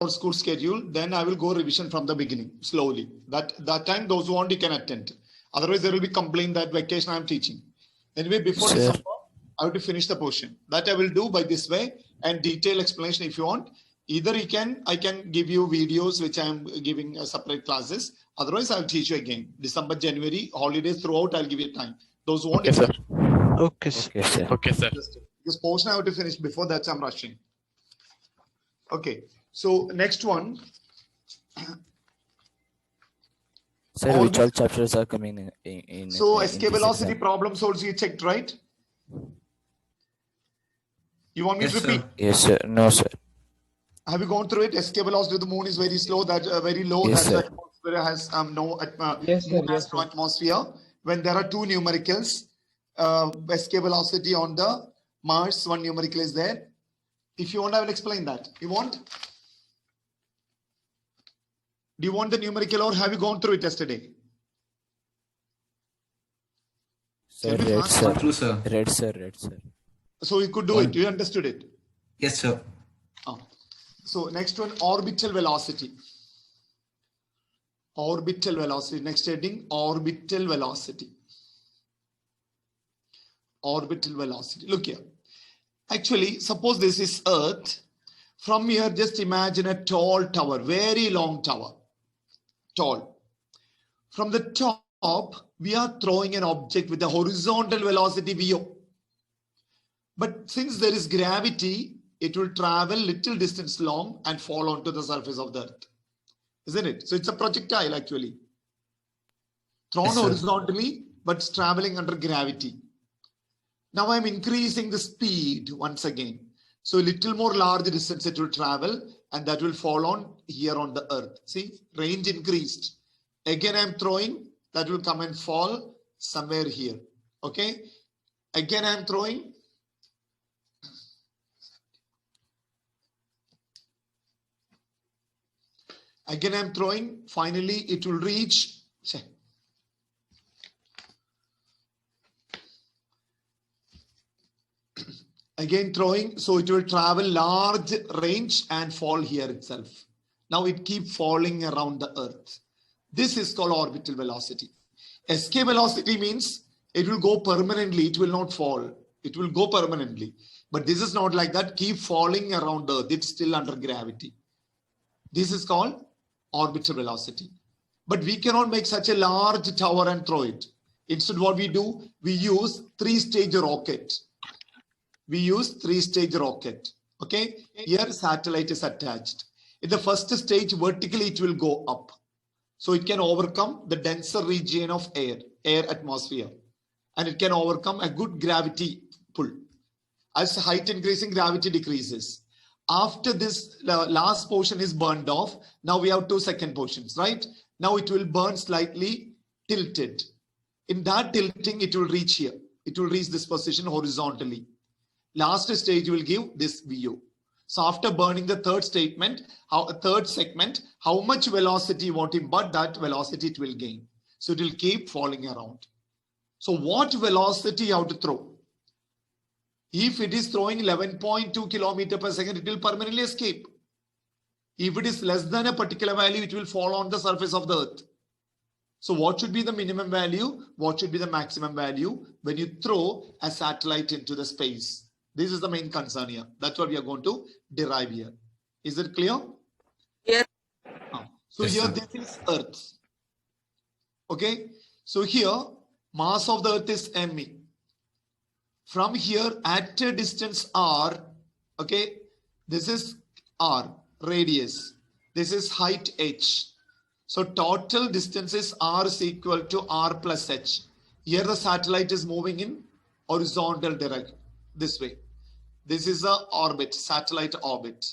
our school schedule, then I will go revision from the beginning slowly. That time those who want you can attend. Otherwise there will be complaint that vacation I am teaching. Anyway, before December, I have to finish the portion. That I will do by this way, and detailed explanation if you want. Either I can give you videos which I am giving separate classes. Otherwise, I'll teach you again. December, January, holidays throughout, I'll give you time. Those who want Okay, sir. Okay, sir. Okay, sir. Okay, sir. This portion I have to finish before that, I'm rushing. Okay, so next one. Sir, which all chapters are coming in so in escape this velocity exam? problems also you checked, right? You want me to repeat? Yes, sir. No, sir. Have you gone through it? Escape velocity of the moon is very slow, that very low. Yes, that sir. the atmosphere has no Yes, sir. moon has Yes, no sir. atmosphere. When there are two numericals, escape velocity on the Mars, one numerical is there. If you want, I will explain that. You want? Do you want the numerical, or have you gone through it yesterday? Sir, Can we red, fast? sir. True, sir. Red, sir. Red, sir. So you could do it. You understood it. Yes, sir. So next one, orbital velocity. Orbital velocity. Next heading, orbital velocity. Orbital velocity. Look here. Actually, suppose this is Earth. From here, just imagine a tall tower, very long tower. Tall. From the top, we are throwing an object with a horizontal velocity VO. But since there is gravity, it will travel little distance long and fall onto the surface of the Earth. Isn't it? So it's a projectile actually. Thrown Yes, sir. horizontally, but it's traveling under gravity. Now I'm increasing the speed once again. So a little more large distance it will travel, and that will fall on here on the Earth. See, range increased. Again I'm throwing, that will come and fall somewhere here. Okay. Again I'm throwing. Again I'm throwing. Finally it will reach. Again throwing, so it will travel large range and fall here itself. Now it keeps falling around the Earth. This is called orbital velocity. Escape velocity means it will go permanently, it will not fall. It will go permanently. But this is not like that, keep falling around the Earth, it's still under gravity. This is called orbital velocity. But we cannot make such a large tower and throw it. Instead what we do, we use three-stage rocket. We use three-stage rocket. Okay, here satellite is attached. In the first stage, vertically it will go up. So it can overcome the denser region of air atmosphere. And it can overcome a good gravity pull. As height increasing, gravity decreases. After this last portion is burned off, now we have two second portions, right? Now it will burn slightly tilted. In that tilting, it will reach here. It will reach this position horizontally. Last stage will give this VO. So after burning the third segment, how much velocity you want to impart, that velocity it will gain. So it will keep falling around. So what velocity you have to throw? If it is throwing 11.2 kilometers per second, it will permanently escape. If it is less than a particular value, it will fall on the surface of the Earth. So what should be the minimum value? What should be the maximum value when you throw a satellite into the space? This is the main concern here. That's what we are going to derive here. Is it clear? Yes. So Yes, here sir. this is Earth. Okay. So here mass of the Earth is me. From here at a distance r, okay, this is r, radius. This is height h. So total distance is r is equal to r plus h. Here the satellite is moving in horizontal direction, this way. This is a orbit, satellite orbit.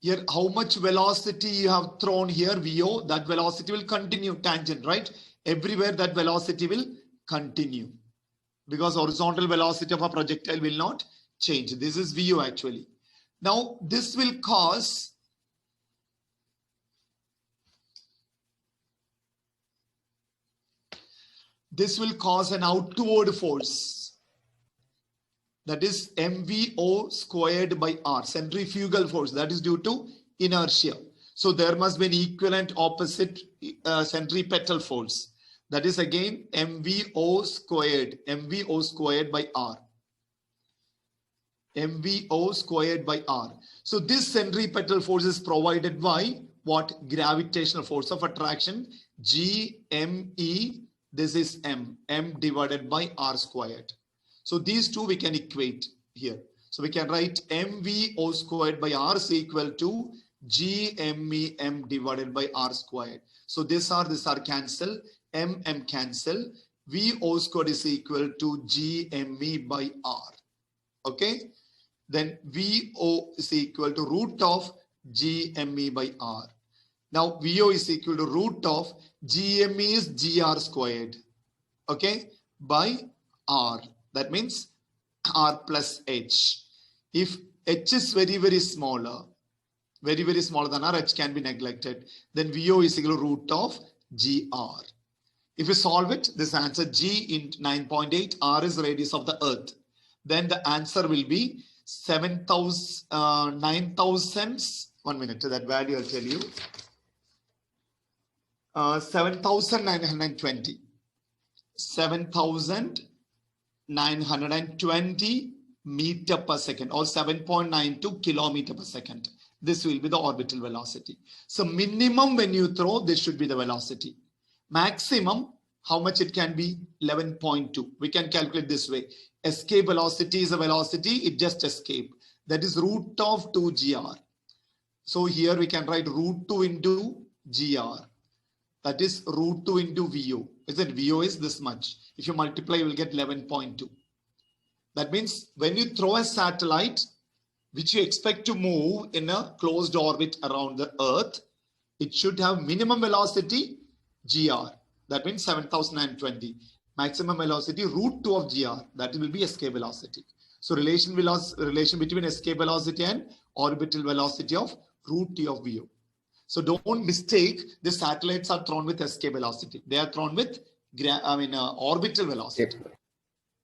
Here, how much velocity you have thrown here, VO, that velocity will continue, tangent, right? Everywhere that velocity will continue. Because horizontal velocity of a projectile will not change. This is VO actually. Now, this will cause this will cause an outward force. That is mvo squared by r, centrifugal force, that is due to inertia. So there must be an equivalent opposite centripetal force. That is again mvo squared by r. mvo squared by r. So this centripetal force is provided by what? Gravitational force of attraction, Gme. This is m divided by r squared. So these two we can equate here. So we can write mvo squared by r is equal to Gme m divided by r squared. So these are cancel, m cancel. Vo squared is equal to Gme by r. Okay. Then Vo is equal to root of Gme by r. Now Vo is equal to root of Gme is gr squared. Okay. By r. That means r plus h. If h is very smaller, very smaller than r, h can be neglected. Then Vo is equal to root of gr. If you solve it, this answer g in 9.8, r is radius of the earth. Then the answer will be 9,000. 1 minute, that value I'll tell you. 7,920. 7,920 meter per second, or 7.92 kilometer per second. This will be the orbital velocity. So minimum when you throw, this should be the velocity. Maximum, how much it can be? 11.2. We can calculate this way. Escape velocity is a velocity, it just escaped. That is root of 2gr. So here we can write root 2 into gr. That is root 2 into Vo. Isn't it? Vo is this much. If you multiply, you will get 11.2. That means when you throw a satellite, which you expect to move in a closed orbit around the Earth, it should have minimum velocity gr. That means 7,920. Maximum velocity root 2 of gr. That will be escape velocity. So relation between escape velocity and orbital velocity of root t of Vo. So don't mistake the satellites are thrown with escape velocity. They are thrown with orbital velocity.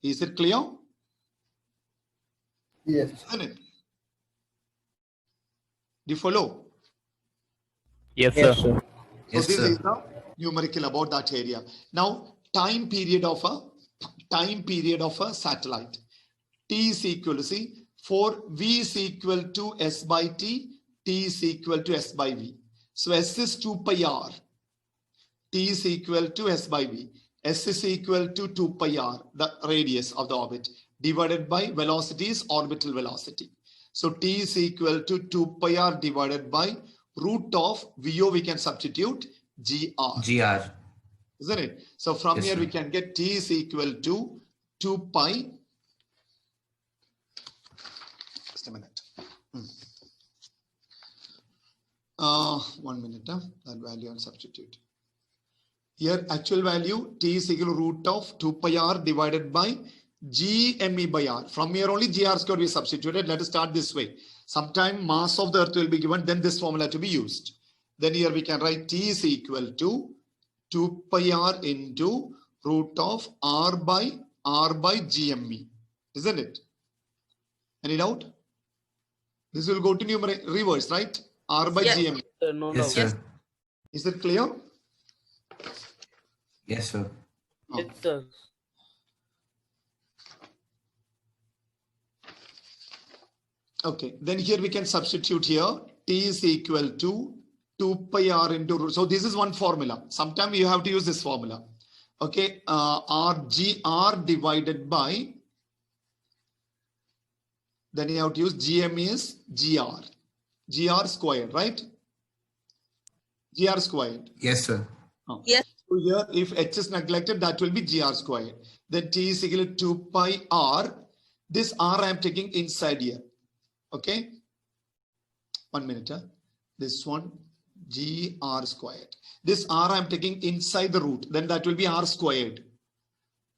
Yes. Is it clear? Yes. Isn't it? Do you follow? Yes, Yes, sir. sir. So Yes, this sir. is the numerical about that area. Now time period of a satellite. T is equal to, see, for V is equal to S by T, T is equal to S by V. So S is 2 pi r. T is equal to S by V. S is equal to 2 pi r, the radius of the orbit, divided by velocity is orbital velocity. So T is equal to 2 pi r divided by root of Vo, we can substitute gr. GR. Isn't it? So from Yes, here sir. we can get T is equal to 2 pi. Just a minute. 1 minute. That value and substitute. Here actual value T is equal to root of 2 pi r divided by Gme by r. From here only gr squared we substituted. Let us start this way. Sometime mass of the earth will be given, then this formula to be used. Then here we can write T is equal to 2 pi r into root of r by Gme. Isn't it? Any doubt? This will go to numerator reverse, right? R by Yes. Gme. No Yes, doubt. sir. Is it clear? Yes, sir. Yes, sir. Okay, then here we can substitute here. T is equal to 2 pi r into root. So this is one formula. Sometimes you have to use this formula. Okay, r divided by, then you have to use Gm is gr squared, right? Gr squared. Yes, sir. Yes. So here, if h is neglected, that will be gr squared. Then T is equal to 2 pi r. This r I am taking inside here. Okay. 1 minute. This one, gr squared. This r I am taking inside the root. Then that will be r squared.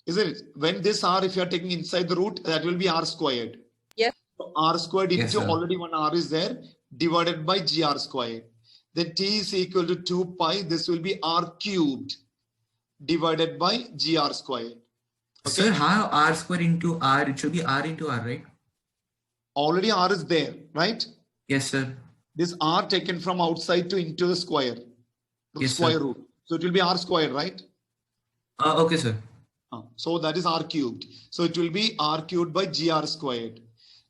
Isn't it? When this r, if you are taking inside the root, that will be r squared. Yes. So r squared Yes, into sir. already one r is there, divided by gr squared. Then T is equal to 2 pi. This will be r cubed. divided by gr squared. Okay. Sir, how r square into r? It should be r into r, right? Already r is there, right? Yes, sir. This r taken from outside to into the square. Yes, square sir. root. So it will be r squared, right? Okay, sir. So that is r cubed. So it will be r cubed by gr squared.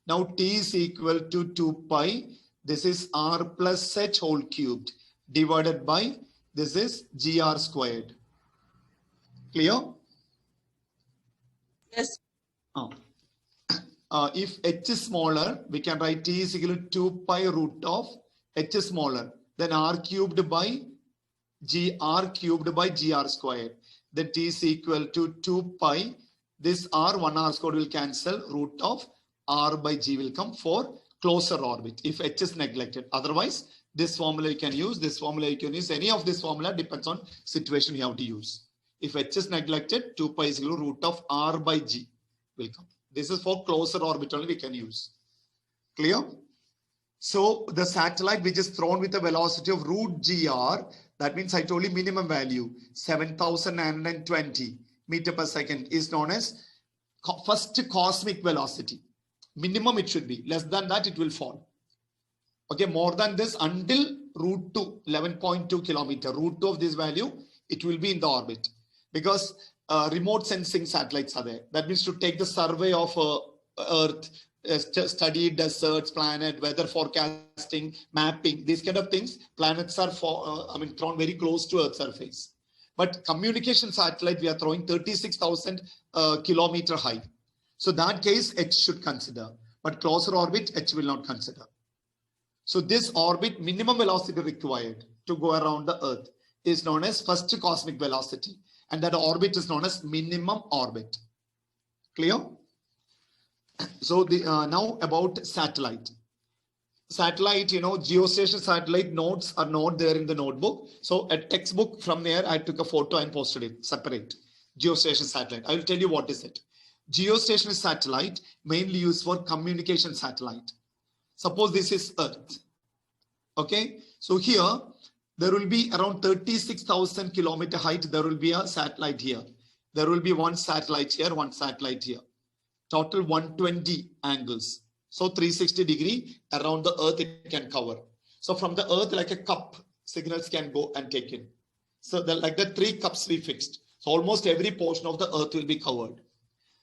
Now t is equal to 2 pi. This is r plus h whole cubed divided by this is gr squared. Clear? Yes. If h is smaller, we can write t is equal to 2 pi root of h is smaller. Then r cubed by gr squared. Then t is equal to 2 pi. This r, 1 r squared will cancel. Root of r by g will come for closer orbit if h is neglected. Otherwise, this formula you can use. This formula you can use. Any of this formula depends on situation you have to use. If h is neglected, 2 pi is equal to root of r by g will come. This is for closer orbit only we can use. Clear? So the satellite which is thrown with a velocity of root gr, that means I told you minimum value 7,920 meter per second is known as first cosmic velocity. Minimum it should be. Less than that it will fall. Okay, more than this until root 2, 11.2 kilometer. Root 2 of this value, it will be in the orbit. Because remote sensing satellites are there. That means to take the survey of Earth, study deserts, planet, weather forecasting, mapping, these kind of things. Planets are thrown very close to Earth's surface. But communication satellite, we are throwing 36,000 kilometer high. So that case, H should consider. But closer orbit, H will not consider. So this orbit minimum velocity required to go around the Earth is known as first cosmic velocity. And that orbit is known as minimum orbit. Clear? So now about satellite. Satellite, geostationary satellite notes are not there in the notebook. So a textbook from there, I took a photo and posted it separate. Geostationary satellite. I will tell you what is it. Geostationary satellite mainly used for communication satellite. Suppose this is Earth. Okay. So here, there will be around 36,000 kilometer height. There will be a satellite here. There will be one satellite here, one satellite here. Total 120 angles. So 360 degree around the Earth it can cover. So from the Earth, like a cup, signals can go and take in. So like the 3 cups we fixed. So almost every portion of the Earth will be covered.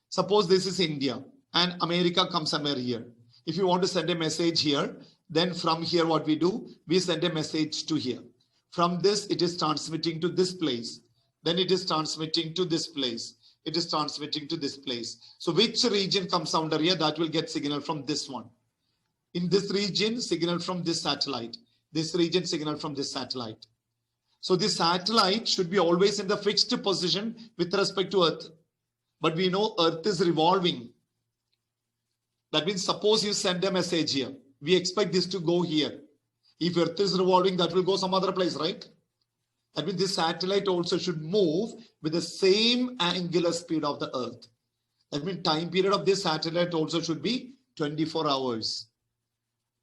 Suppose this is India and America comes somewhere here. If you want to send a message here, then from here what we do, we send a message to here. From this, it is transmitting to this place. Then it is transmitting to this place. It is transmitting to this place. So which region comes under here, that will get signal from this one. In this region, signal from this satellite. This region, signal from this satellite. So this satellite should be always in the fixed position with respect to Earth. But we know Earth is revolving. That means suppose you send a message here. We expect this to go here. If Earth is revolving, that will go some other place, right? That means this satellite also should move with the same angular speed of the Earth. That means time period of this satellite also should be 24 hours.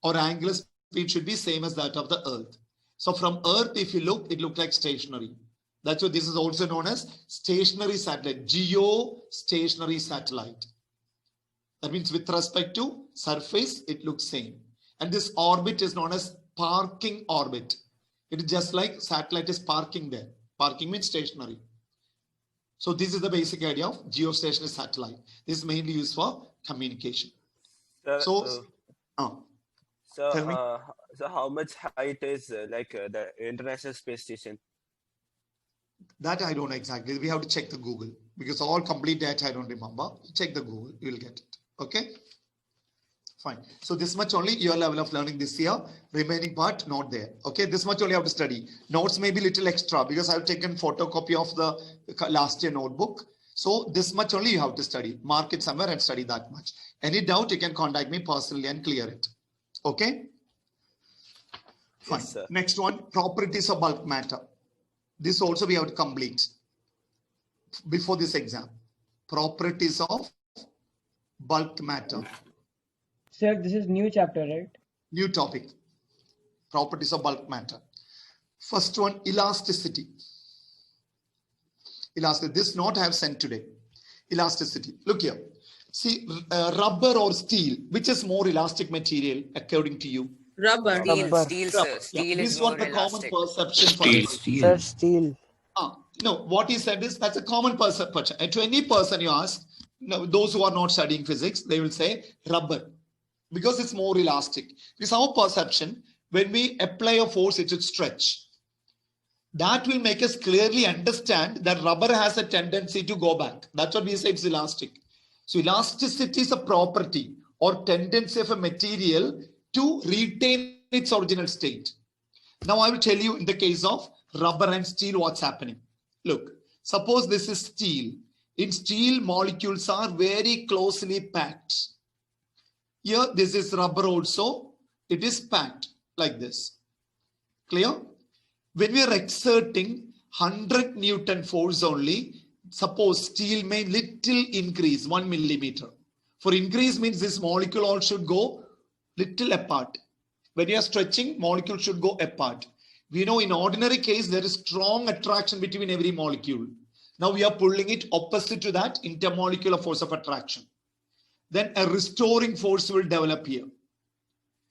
Or angular speed should be same as that of the Earth. So from Earth, if you look, it looks like stationary. That's why this is also known as stationary satellite, geostationary satellite. That means with respect to surface, it looks same. And this orbit is known as parking orbit. It is just like satellite is parking there. Parking means stationary. So this is the basic idea of geostationary satellite. This is mainly used for communication. So Tell how much height is the International Space Station? That I don't know exactly. We have to check the Google because all complete data I don't remember. Check the Google, you will get it. Okay. Fine. So this much only your level of learning this year. Remaining part not there. Okay. This much only you have to study. Notes may be little extra because I've taken photocopy of the last year notebook. So this much only you have to study. Mark it somewhere and study that much. Any doubt you can contact me personally and clear it. Okay. Fine. Yes, sir. Next one, properties of bulk matter. This also we have to complete before this exam. Properties of bulk matter. Sir, this is new chapter, right? New topic. Properties of bulk matter. First one, elasticity. Elastic. This note I have sent today. Elasticity. Look here. See, rubber or steel, which is more elastic material according to you? Rubber. Rubber. Rubber. Steel This is is more what the common elastic. perception for Steel. us. Sir, Steel. steel. No, what he said is that's a common perception. And to any person you ask, no, those who are not studying physics, they will say rubber because it's more elastic. It's our perception. When we apply a force, it should stretch. That will make us clearly understand that rubber has a tendency to go back. That's what we say it's elastic. So elasticity is a property or tendency of a material to retain its original state. Now I will tell you in the case of rubber and steel what's happening. Look, suppose this is steel. In steel, molecules are very closely packed. Here, this is rubber also. It is packed like this. Clear? When we are exerting 100 Newton force only, suppose steel may little increase 1 millimeter. For increase means this molecule all should go little apart. When you are stretching, molecule should go apart. We know in ordinary case, there is strong attraction between every molecule. Now we are pulling it opposite to that intermolecular force of attraction. Then a restoring force will develop here.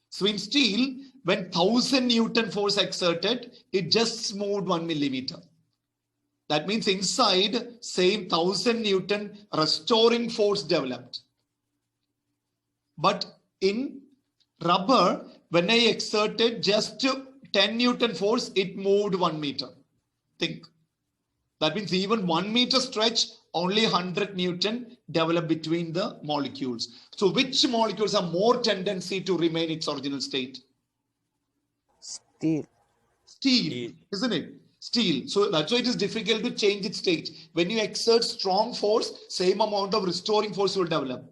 So in steel, when 1000 Newton force exerted, it just moved 1 millimeter. That means inside same 1000 Newton restoring force developed. But in rubber, when I exerted just 10 Newton force, it moved 1 meter. Think. That means even 1 meter stretch, only 100 Newton develop between the molecules. So which molecules have more tendency to remain its original state? Steel. Steel, isn't it? Steel. So that's why it is difficult to change its state. When you exert strong force, same amount of restoring force will develop.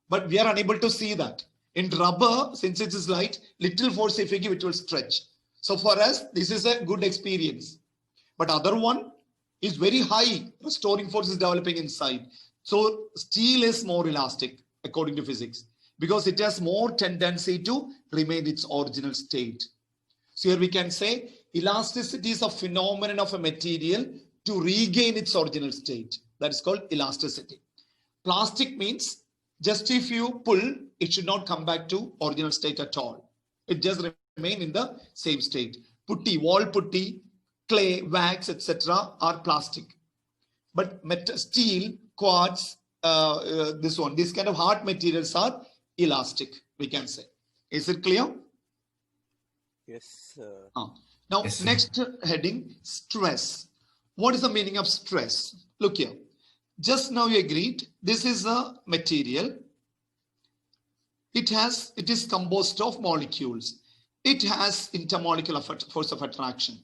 But we are unable to see that. In rubber, since it is light, little force if you give, it will stretch. So for us, this is a good experience. But other one is very high. Restoring force is developing inside. So steel is more elastic according to physics because it has more tendency to remain its original state. So here we can say elasticity is a phenomenon of a material to regain its original state. That is called elasticity. Plastic means just if you pull, it should not come back to original state at all. It just remain in the same state. Putty, wall putty, clay, wax, etc. are plastic. But steel, quartz, this kind of hard materials are elastic, we can say. Is it clear? Yes, sir. Now, Yes, sir. next heading, stress. What is the meaning of stress? Look here. Just now you agreed, this is a material. It is composed of molecules. It has intermolecular force of attraction.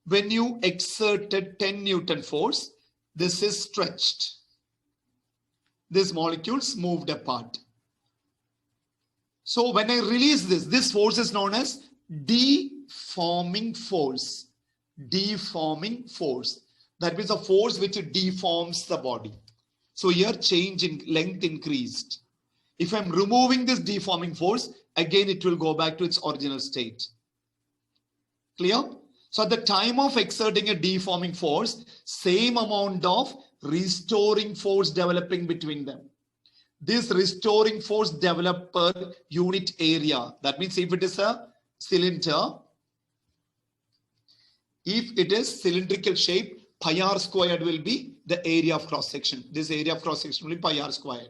When you exerted 10 Newton force, this is stretched. These molecules moved apart. So when I release this force is known as deforming force. Deforming force. That means a force which deforms the body. So here change in length increased. If I'm removing this deforming force, again it will go back to its original state. Clear? So at the time of exerting a deforming force, same amount of restoring force developing between them. This restoring force developed per unit area. That means if it is a cylinder, if it is cylindrical shape, pi r squared will be the area of cross section. This area of cross section will be pi r squared.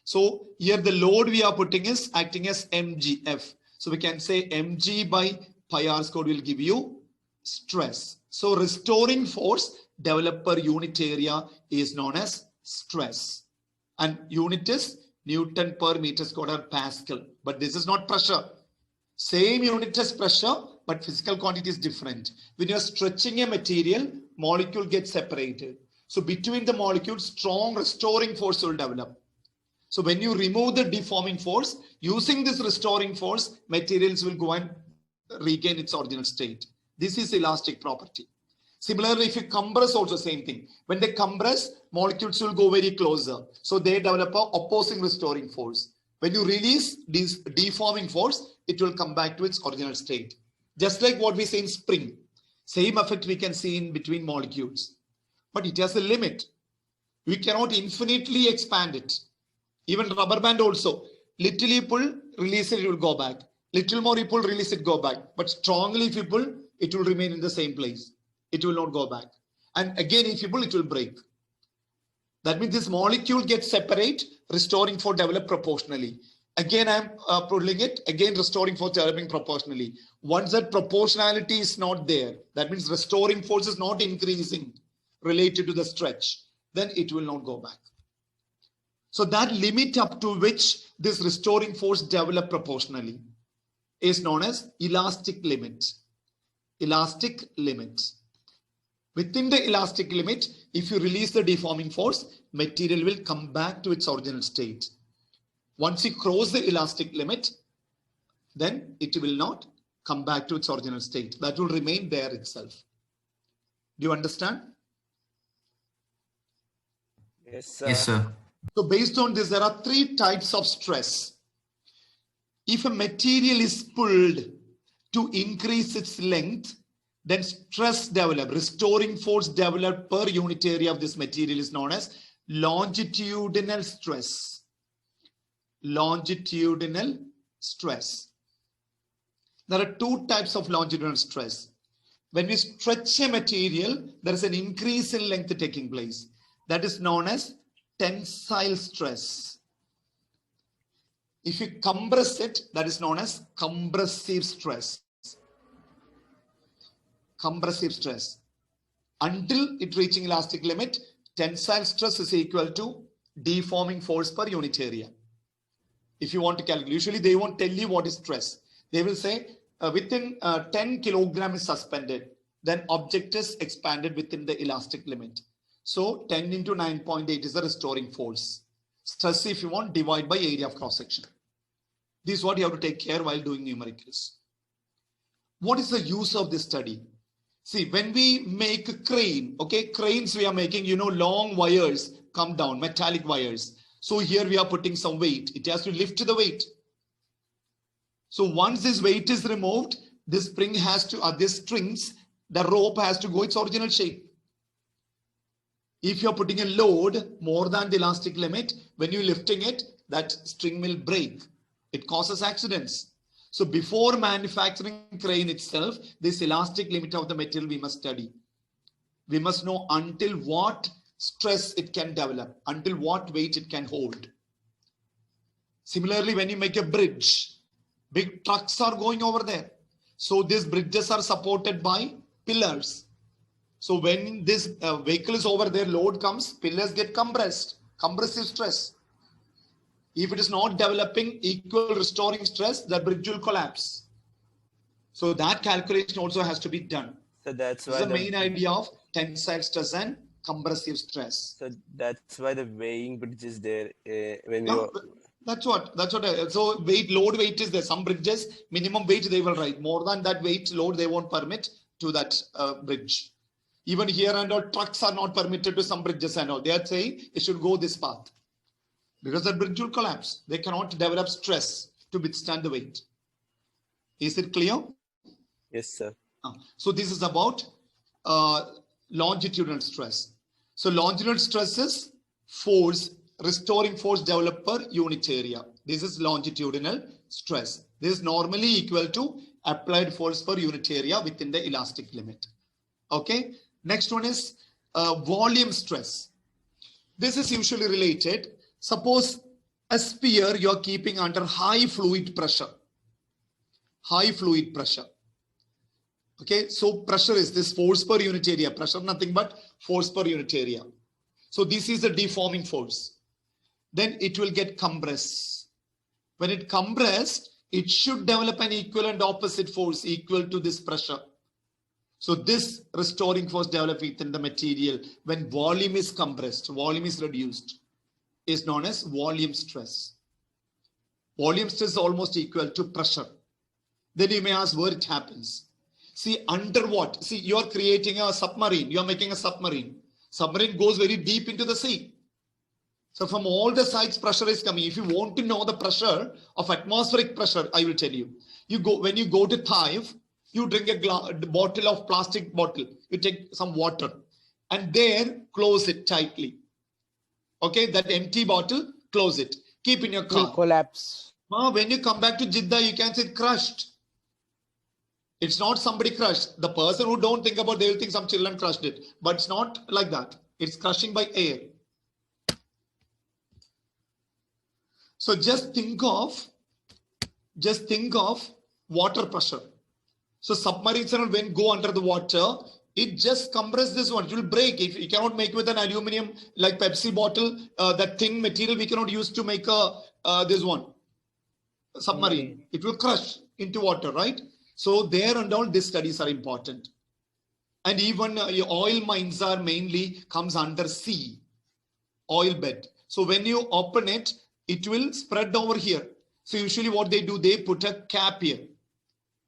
So here the load we are putting is acting as mgf. So we can say mg by pi r squared will give you stress. So restoring force developed per unit area is known as stress. And unit is Newton per meter squared or Pascal. But this is not pressure. Same unit as pressure, but physical quantity is different. When you are stretching a material, molecule gets separated. So between the molecules, strong restoring force will develop. So when you remove the deforming force, using this restoring force, materials will go and regain its original state. This is elastic property. Similarly, if you compress, also same thing. When they compress, molecules will go very closer. So they develop a opposing restoring force. When you release this deforming force, it will come back to its original state. Just like what we say in spring. Same effect we can see in between molecules. but it has a limit. We cannot infinitely expand it. Even rubber band also, little you pull, release it, it will go back. Little more you pull, release it, go back. But strongly if you pull, it will remain in the same place. It will not go back. And again, if you pull, it will break. That means this molecule gets separate, restoring force develop proportionally. Again, I'm pulling it, again restoring force developing proportionally. Once that proportionality is not there, that means restoring force is not increasing related to the stretch, then it will not go back. So that limit up to which this restoring force develop proportionally is known as elastic limit. Elastic limit. Within the elastic limit, if you release the deforming force, material will come back to its original state. Once you cross the elastic limit, then it will not come back to its original state. That will remain there itself. Do you understand? Yes, sir. Yes, sir. So based on this, there are three types of stress. If a material is pulled to increase its length, then stress develop, restoring force developed per unit area of this material is known as longitudinal stress. Longitudinal stress. There are two types of longitudinal stress. When we stretch a material, there is an increase in length taking place. That is known as tensile stress. If you compress it, that is known as compressive stress. Compressive stress. Until it reaching elastic limit, tensile stress is equal to deforming force per unit area. If you want to calculate, usually they won't tell you what is stress. They will say within 10 kilogram is suspended, then object is expanded within the elastic limit. So 10 into 9.8 is the restoring force. Stress, if you want, divide by area of cross section. This is what you have to take care while doing numericals. What is the use of this study? See, when we make a crane, okay, cranes we are making, long wires come down, metallic wires. So here we are putting some weight. It has to lift the weight. So once this weight is removed, this spring has to, this strings, the rope has to go its original shape. If you're putting a load more than the elastic limit, when you're lifting it, that string will break. It causes accidents. So before manufacturing crane itself, this elastic limit of the material we must study. We must know until what stress it can develop, until what weight it can hold. Similarly, when you make a bridge, big trucks are going over there. So these bridges are supported by pillars. So when this vehicle is over there, load comes, pillars get compressed, compressive stress. If it is not developing equal restoring stress, the bridge will collapse. So that calculation also has to be done. So that's This why is the main idea of tensile stress and compressive stress. So that's why the weighing bridge is there when we. No, that's what. So load weight is there. Some bridges minimum weight they will write. More than that weight load they won't permit to that bridge. Even here and all, trucks are not permitted to some bridges and all. They are saying it should go this path because the bridge will collapse. They cannot develop stress to withstand the weight. Is it clear? Yes, sir. So this is about longitudinal stress. So longitudinal stress is force, restoring force developed per unit area. This is longitudinal stress. This is normally equal to applied force per unit area within the elastic limit. Okay. Next one is volume stress. This is usually related. Suppose a sphere you're keeping under high fluid pressure. High fluid pressure. Okay, so pressure is this force per unit area. Pressure nothing but force per unit area. So this is the deforming force. Then it will get compressed. When it compressed, it should develop an equal and opposite force equal to this pressure. So this restoring force developed within the material when volume is compressed, volume is reduced, is known as volume stress. Volume stress is almost equal to pressure. Then you may ask where it happens. See, under what? See, you are creating a submarine. You are making a submarine. Submarine goes very deep into the sea. So from all the sides, pressure is coming. If you want to know the pressure of atmospheric pressure, I will tell you. When you go to Thailand, you drink a bottle of plastic bottle. You take some water. and there close it tightly. Okay, that empty bottle, close it. Keep in your It will car. collapse. When you come back to Jeddah, you can see it crushed. It's not somebody crushed. The person who don't think about, they will think some children crushed it. But it's not like that. It's crushing by air. So just think of water pressure. So submarines when go under the water, it just compresses this one. It will break. If you cannot make with an aluminum like Pepsi bottle, that thin material we cannot use to make this one submarine. It will crush into water, right? So there and all these studies are important. And even your oil mines are mainly comes under sea, oil bed. So when you open it, it will spread over here. So usually what they do, they put a cap here.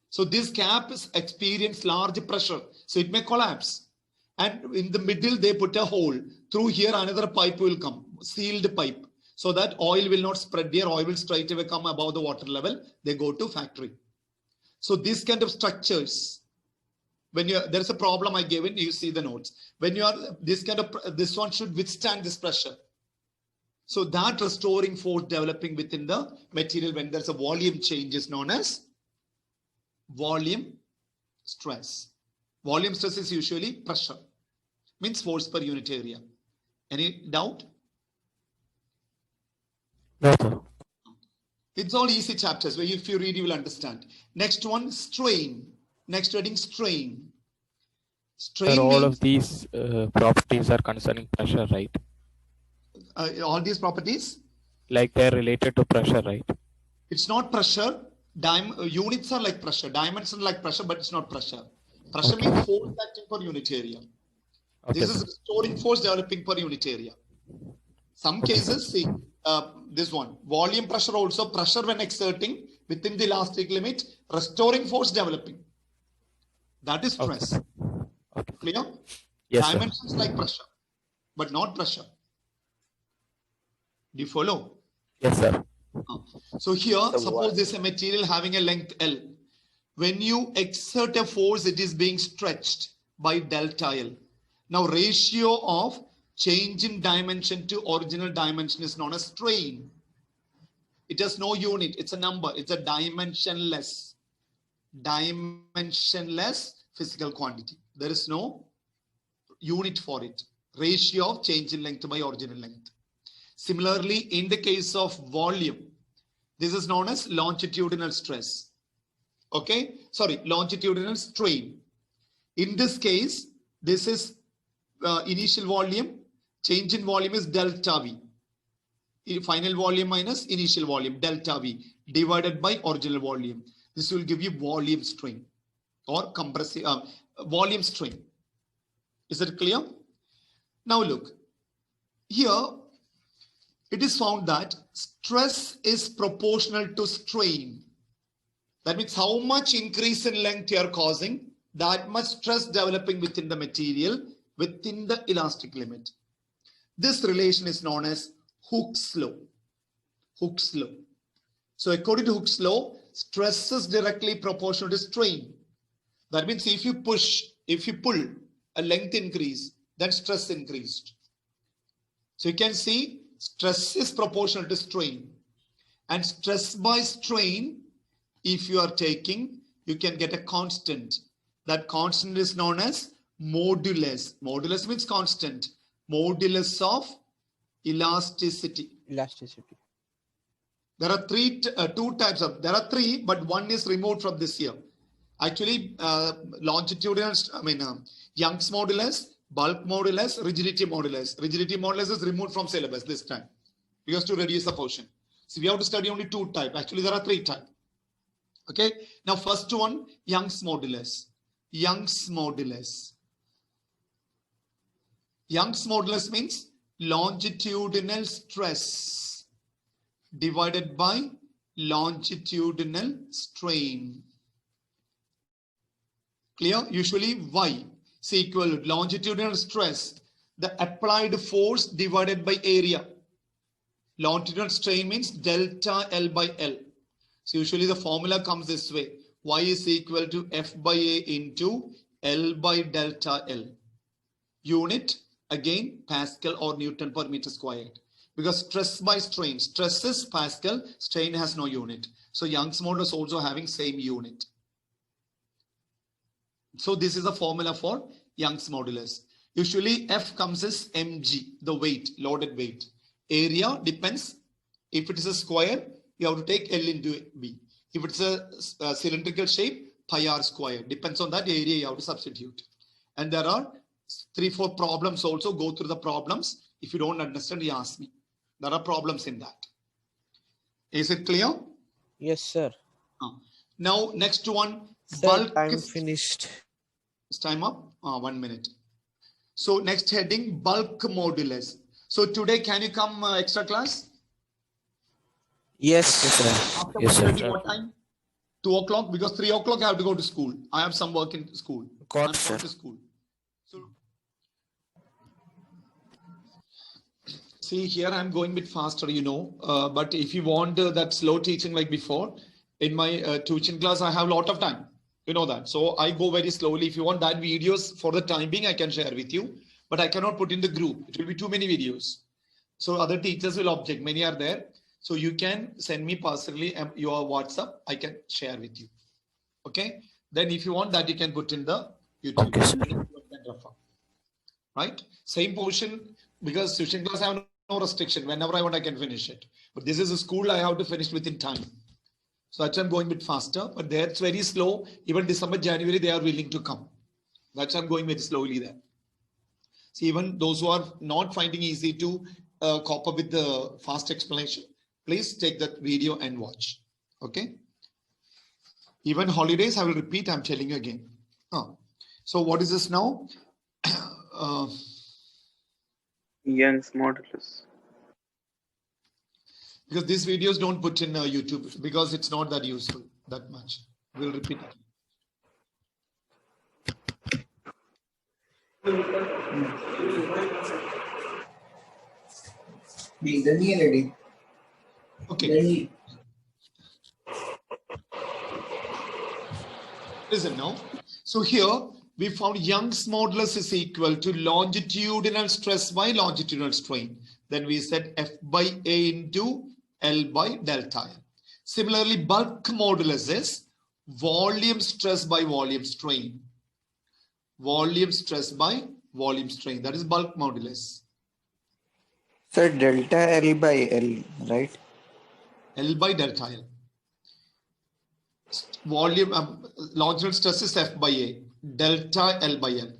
So this cap is experience large pressure. So it may collapse. And in the middle, they put a hole. Through here, another pipe will come, sealed pipe. So that oil will not spread here. Oil will straight away come above the water level. They go to factory. So this kind of structures, when you there's a problem I gave in, you see the notes. When you are this kind of, this one should withstand this pressure. So that restoring force developing within the material when there's a volume change is known as volume stress. Volume stress is usually pressure, means force per unit area. Any doubt? No, sir. It's all easy chapters where if you read, you will understand. Next one, strain. Next heading, strain. Strain Sir, all means, of these properties are concerning pressure, right? all these properties, Like they're related to pressure, right? it's not pressure. Units are like pressure. Dimensions are like pressure, but it's not pressure. Pressure means force acting per unit area. Okay, This is sir. restoring force developing per unit area. Some cases, see, this one, volume pressure also, pressure when exerting within the elastic limit, restoring force developing. That is Okay. stress. Okay. Clear? Yes, sir. Dimensions like pressure, but not pressure. Do you follow? Yes, sir. So here, So suppose what- this is a material having a length L. When you exert a force, it is being stretched by delta L. Now, ratio of change in dimension to original dimension is known as strain. It has no unit. It's a number. It's a dimensionless physical quantity. There is no unit for it. Ratio of change in length by original length. Similarly, in the case of volume, this is known as longitudinal stress. Okay, sorry, longitudinal strain. In this case, this is initial volume. Change in volume is delta V. Final volume minus initial volume, delta V, divided by original volume. This will give you volume strain or compressive volume strain. Is that clear? Now look, here it is found that stress is proportional to strain. That means how much increase in length you are causing, that much stress developing within the material within the elastic limit. This relation is known as Hooke's law. Hooke's law. So according to Hooke's law, stress is directly proportional to strain. That means if you pull, a length increase, then stress increased. So you can see stress is proportional to strain. And stress by strain, if you are taking, you can get a constant. That constant is known as modulus. Modulus means constant. Modulus of elasticity. Elasticity. There are two types of, there are three, but one is removed from this here. Actually, longitudinal, Young's modulus, bulk modulus, rigidity modulus. Rigidity modulus is removed from syllabus this time because to reduce the portion. So we have to study only two types. Actually, there are three types. Okay. Now, first one, Young's modulus. Young's modulus. Young's modulus means longitudinal stress divided by longitudinal strain. Clear? Usually Y is equal to longitudinal stress, the applied force divided by area. Longitudinal strain means delta L by L. So usually the formula comes this way. Y is equal to F by A into L by delta L. unit, again Pascal or Newton per meter squared. Because stress by strain, stress is Pascal, strain has no unit. So Young's modulus also having same unit. So this is a formula for Young's modulus. Usually F comes as mg, the weight, loaded weight. Area depends. If it is a square, you have to take L into B. If it's a cylindrical shape, pi r square. Depends on that area you have to substitute. And there are 3-4 problems also. Go through the problems. If you don't understand, you ask me. There are problems in that. Is it clear? Yes, sir. Now, next one. Sir, time finished. Is time up? 1 minute. So next heading, bulk modulus. So today, can you come extra class? Yes, sir. After Yes, sir. what time? 2 o'clock, because 3 o'clock I have to go to school. I have some work in school. Got I'm sir. going to school. So see here I'm going a bit faster, you know. But if you want that slow teaching like before, in my tuition class I have a lot of time. You know that. So I go very slowly. If you want that videos for the time being, I can share with you. But I cannot put in the group. It will be too many videos. So other teachers will object. Many are there. So you can send me personally your WhatsApp. I can share with you. Okay. Then if you want that, you can put in the YouTube. Okay, sir. Right. Same portion, because tuition class I have no restriction. Whenever I want, I can finish it. But this is a school. I have to finish within time. So that's why I'm going a bit faster. But there it's very slow. Even December, January, they are willing to come. That's why I'm going very slowly there. See, even those who are not finding easy to cope up with the fast explanation, please take that video and watch. Okay. Even holidays, I will repeat. I'm telling you again. So what is this now? Young's modulus. Because these videos don't put in YouTube because it's not that useful that much. We'll repeat it. Okay. Listen now. So here we found Young's modulus is equal to longitudinal stress by longitudinal strain. Then we said F by A into L by delta L. Similarly, bulk modulus is volume stress by volume strain. Volume stress by volume strain. That is bulk modulus. Sir, delta L by L, right? L by delta L. Volume, longitudinal stress is F by A. Delta L by L.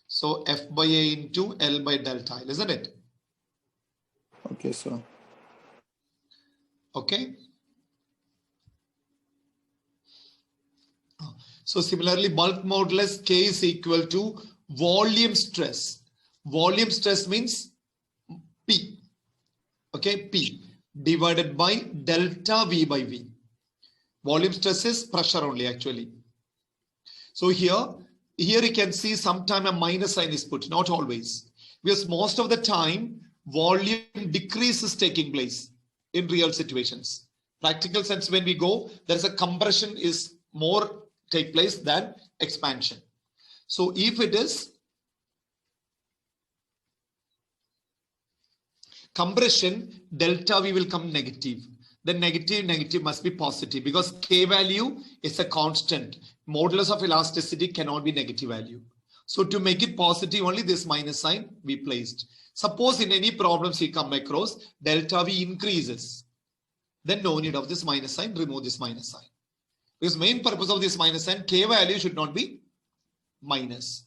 So F by A into L by delta L, isn't it? Okay, sir. Okay. So similarly, bulk modulus K is equal to volume stress. Volume stress means P. Okay, P divided by delta V by V. Volume stress is pressure only actually. So here you can see sometime a minus sign is put, not always. Because most of the time, volume decrease is taking place in real situations. Practical sense, when we go, there is a compression is more take place than expansion. So if it is compression, delta V will come negative. Then negative must be positive because K value is a constant. Modulus of elasticity cannot be negative value. So to make it positive, only this minus sign we placed. Suppose in any problems you come across, delta V increases. Then no need of this minus sign, remove this minus sign. Because main purpose of this minus sign, K value should not be minus.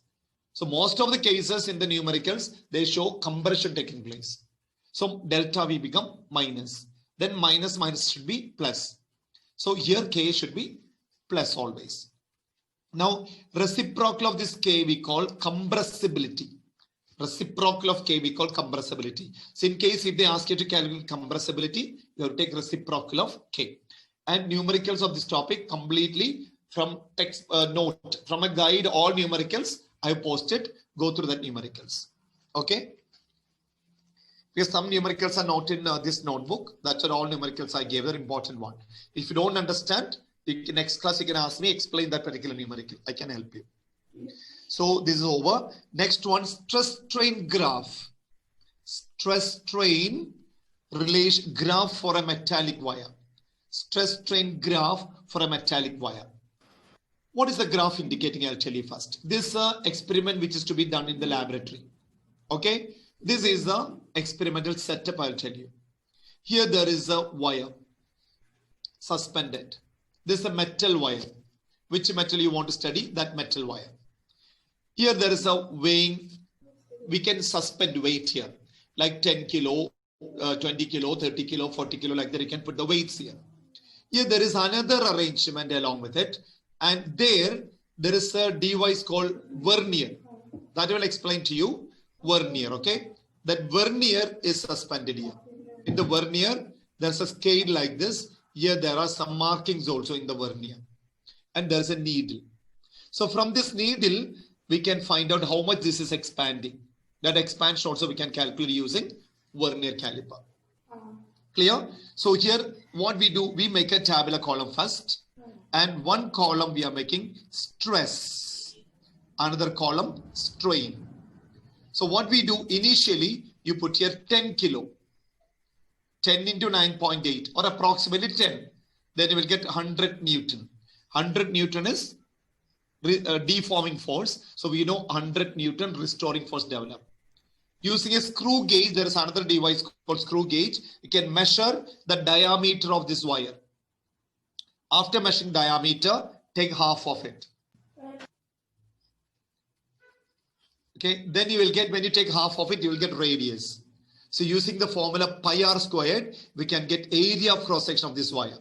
So most of the cases in the numericals, they show compression taking place. So delta V become minus. Then minus should be plus. So here K should be plus always. Now reciprocal of this K we call compressibility. Reciprocal of K we call compressibility. So in case if they ask you to calculate compressibility, you have to take reciprocal of K. And numericals of this topic completely from text note, from a guide, all numericals I have posted, go through that numericals. Okay. Because some numericals are not in this notebook. That's what all numericals I gave, the important one. If you don't understand, next class you can ask me, explain that particular numerical. I can help you. So this is over. Next one, stress strain graph. Stress strain relation graph for a metallic wire. Stress strain graph for a metallic wire. What is the graph indicating? I'll tell you first. This experiment which is to be done in the laboratory. Okay. This is the experimental setup. I'll tell you. Here there is a wire suspended. This is a metal wire. Which metal you want to study? That metal wire. Here there is a weighing. We can suspend weight here. Like 10 kilo, 20 kilo, 30 kilo, 40 kilo, like that. You can put the weights here. Here there is another arrangement along with it. And there is a device called vernier. That I will explain to you. Vernier, okay? That vernier is suspended here. In the vernier, there's a scale like this. Here there are some markings also in the vernier. And there's a needle. So from this needle, we can find out how much this is expanding. That expansion also we can calculate using vernier caliper. Clear? So here what we do, we make a tabular column first. And one column we are making stress. Another column strain. So what we do initially, you put here 10 kilo. 10 into 9.8 or approximately 10. Then you will get 100 Newton. 100 Newton is deforming force. So we know 100 Newton restoring force developed. Using a screw gauge, there is another device called screw gauge. You can measure the diameter of this wire. After measuring diameter, take half of it. Okay, then you will get, when you take half of it, you will get radius. So using the formula pi r squared, we can get area of cross section of this wire.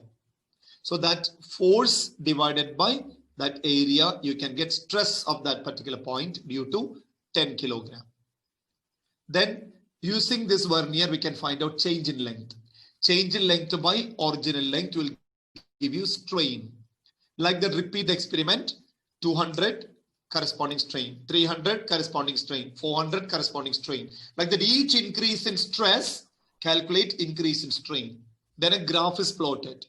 So that force divided by that area, you can get stress of that particular point due to 10 kilogram. Then using this vernier, we can find out change in length. Change in length by original length will give you strain. Like the repeat experiment, 200 corresponding strain, 300 corresponding strain, 400 corresponding strain. Like that each increase in stress, calculate increase in strain. Then a graph is plotted.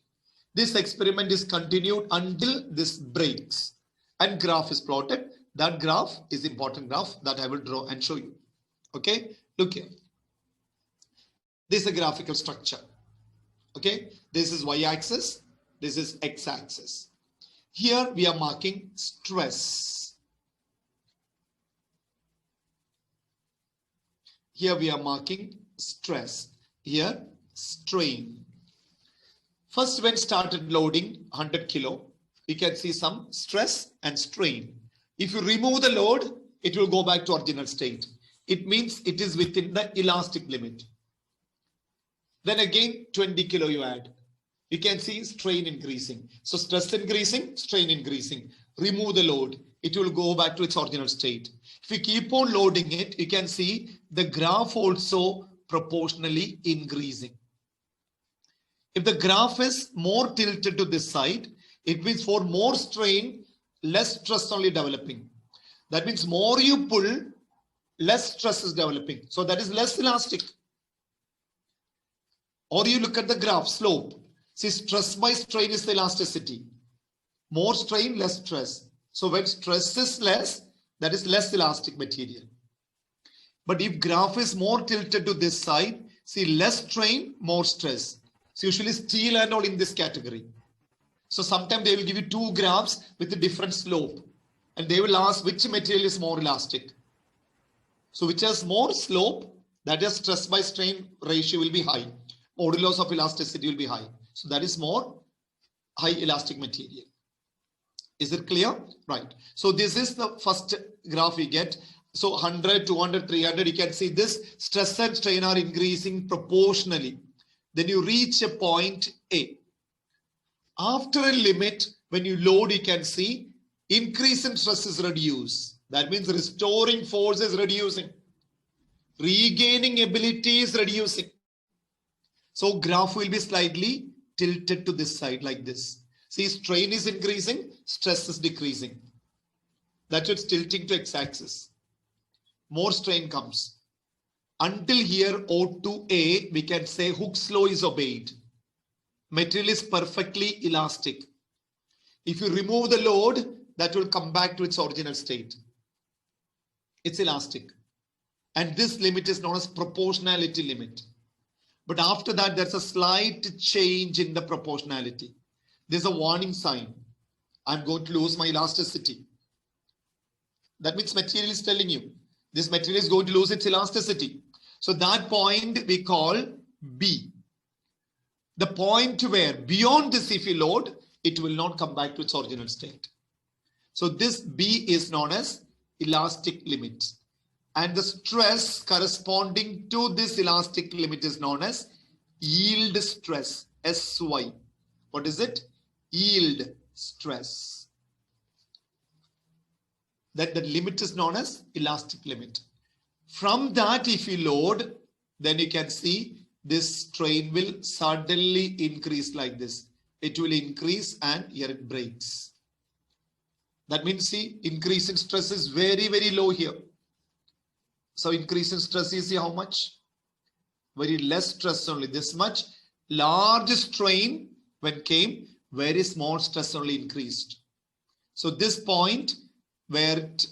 This experiment is continued until this breaks and graph is plotted. That graph is important graph that I will draw and show you. Okay, look here. This is a graphical structure. Okay, this is y-axis. This is x-axis. Here we are marking stress. Here we are marking stress. Here strain. First, when started loading 100 kilo, you can see some stress and strain. If you remove the load, it will go back to original state. It means it is within the elastic limit. Then again, 20 kilo you add. You can see strain increasing. So stress increasing, strain increasing. Remove the load. It will go back to its original state. If you keep on loading it, you can see the graph also proportionally increasing. If the graph is more tilted to this side, it means for more strain, less stress only developing. That means more you pull, less stress is developing. So that is less elastic. Or you look at the graph slope. See, stress by strain is the elasticity. More strain, less stress. So when stress is less, that is less elastic material. But if graph is more tilted to this side, see less strain, more stress. So usually steel and all in this category. So sometimes they will give you two graphs with a different slope. And they will ask which material is more elastic. So which has more slope, that is stress by strain ratio will be high. Modulus of elasticity will be high. So that is more high elastic material. Is it clear? Right. So this is the first graph we get. So 100, 200, 300, you can see this stress and strain are increasing proportionally. Then you reach a point A. After a limit, when you load, you can see increase in stress is reduced. That means restoring force is reducing. Regaining ability is reducing. So graph will be slightly tilted to this side like this. See, strain is increasing, stress is decreasing. That's it's tilting to x-axis. More strain comes. Until here, O to A, we can say Hooke's law is obeyed. Material is perfectly elastic. If you remove the load, that will come back to its original state. It's elastic. And this limit is known as proportionality limit. But after that, there's a slight change in the proportionality. There's a warning sign. I'm going to lose my elasticity. That means material is telling you this material is going to lose its elasticity. So that point we call B. The point where beyond this, if you load, it will not come back to its original state. So this B is known as elastic limit. And the stress corresponding to this elastic limit is known as yield stress, SY. What is it? Yield stress. That the limit is known as elastic limit. From that, if you load, then you can see this strain will suddenly increase like this. It will increase and here it breaks. That means, see, increase in stress is very, very low here. So increase in stress is, see how much? Very less stress only, this much. Large strain when came, very small stress only increased. So this point where it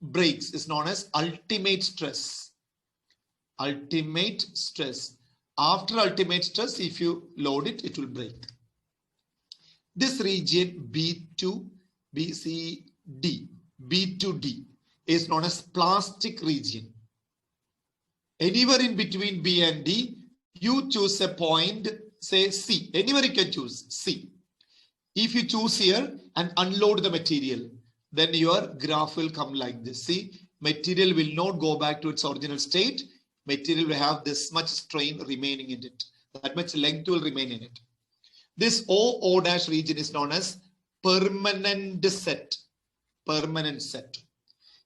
breaks is known as ultimate stress. Ultimate stress. After ultimate stress, if you load it, it will break. This region B2, B, C, D, B to D is known as plastic region. Anywhere in between B and D, you choose a point, say C. Anywhere you can choose C. If you choose here and unload the material, then your graph will come like this. See, material will not go back to its original state. Material will have this much strain remaining in it. That much length will remain in it. This O dash region is known as permanent set. Permanent set.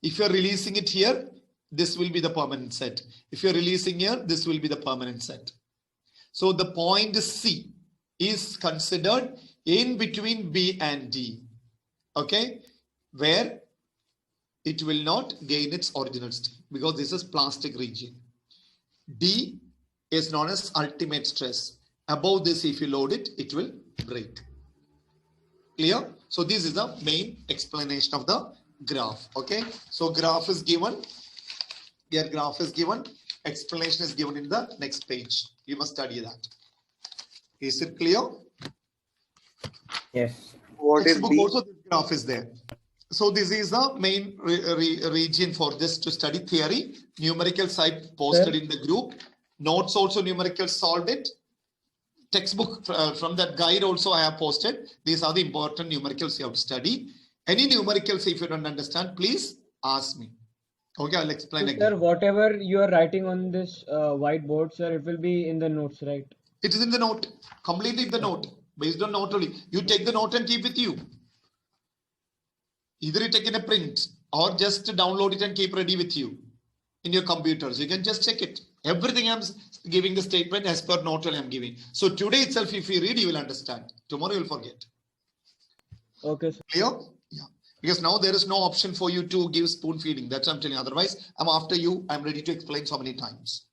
If you're releasing it here, this will be the permanent set. If you're releasing here, this will be the permanent set. So the point C is considered in between B and D. Okay, where it will not gain its original state because this is plastic region. D is known as ultimate stress. Above this, if you load it, it will break. Clear? So this is the main explanation of the graph. Okay, so graph is given. Here graph is given. Explanation is given in the next page. You must study that. Is it clear? Yes. What is Textbook B? also this graph is there. So this is the main region for this to study theory. Numerical site posted in the group. Notes also numerical solved it. Textbook from that guide also I have posted. These are the important numericals you have to study. Any numericals if you don't understand, please ask me. Okay, I'll explain So, again. sir, whatever you are writing on this whiteboard, sir, it will be in the notes, right? It is in the note. Completely in the note. Based on note only. You take the note and keep with you. Either you take in a print or just download it and keep ready with you in your computers. You can just check it. Everything I'm giving the statement as per note I'm giving. So today itself, if you read, you will understand. Tomorrow you'll forget. Okay, sir. Clear? Yeah. Because now there is no option for you to give spoon feeding. That's what I'm telling you. Otherwise, I'm after you. I'm ready to explain so many times.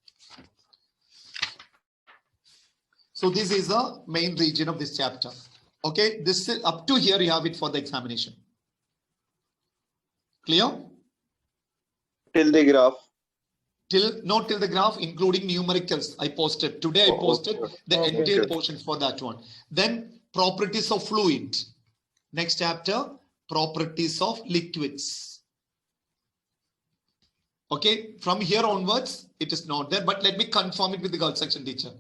So this is the main region of this chapter. Okay. This is up to here. You have it for the examination. Clear? Till the graph. Not till the graph, including numericals. I posted today. I posted the Okay. entire portion for that one. Then properties of fluid. Next chapter, properties of liquids. Okay, from here onwards, it is not there. But let me confirm it with the girls section teacher,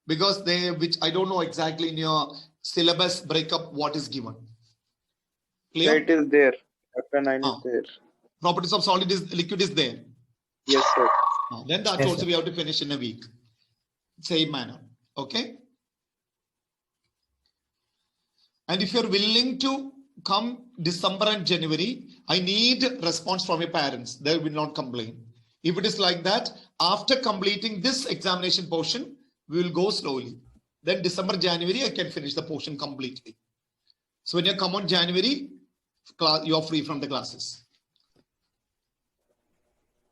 because which I don't know exactly in your syllabus breakup what is given. Yeah, Clear? it is there. Chapter 9 Ah. is there. Properties of liquid is there. Yes, sir. Then that Yes, also sir. we have to finish in a week. Same manner. Okay. And if you're willing to come December and January, I need response from your parents. They will not complain. If it is like that, after completing this examination portion, we will go slowly. Then December, January, I can finish the portion completely. So when you come on January, you are free from the classes.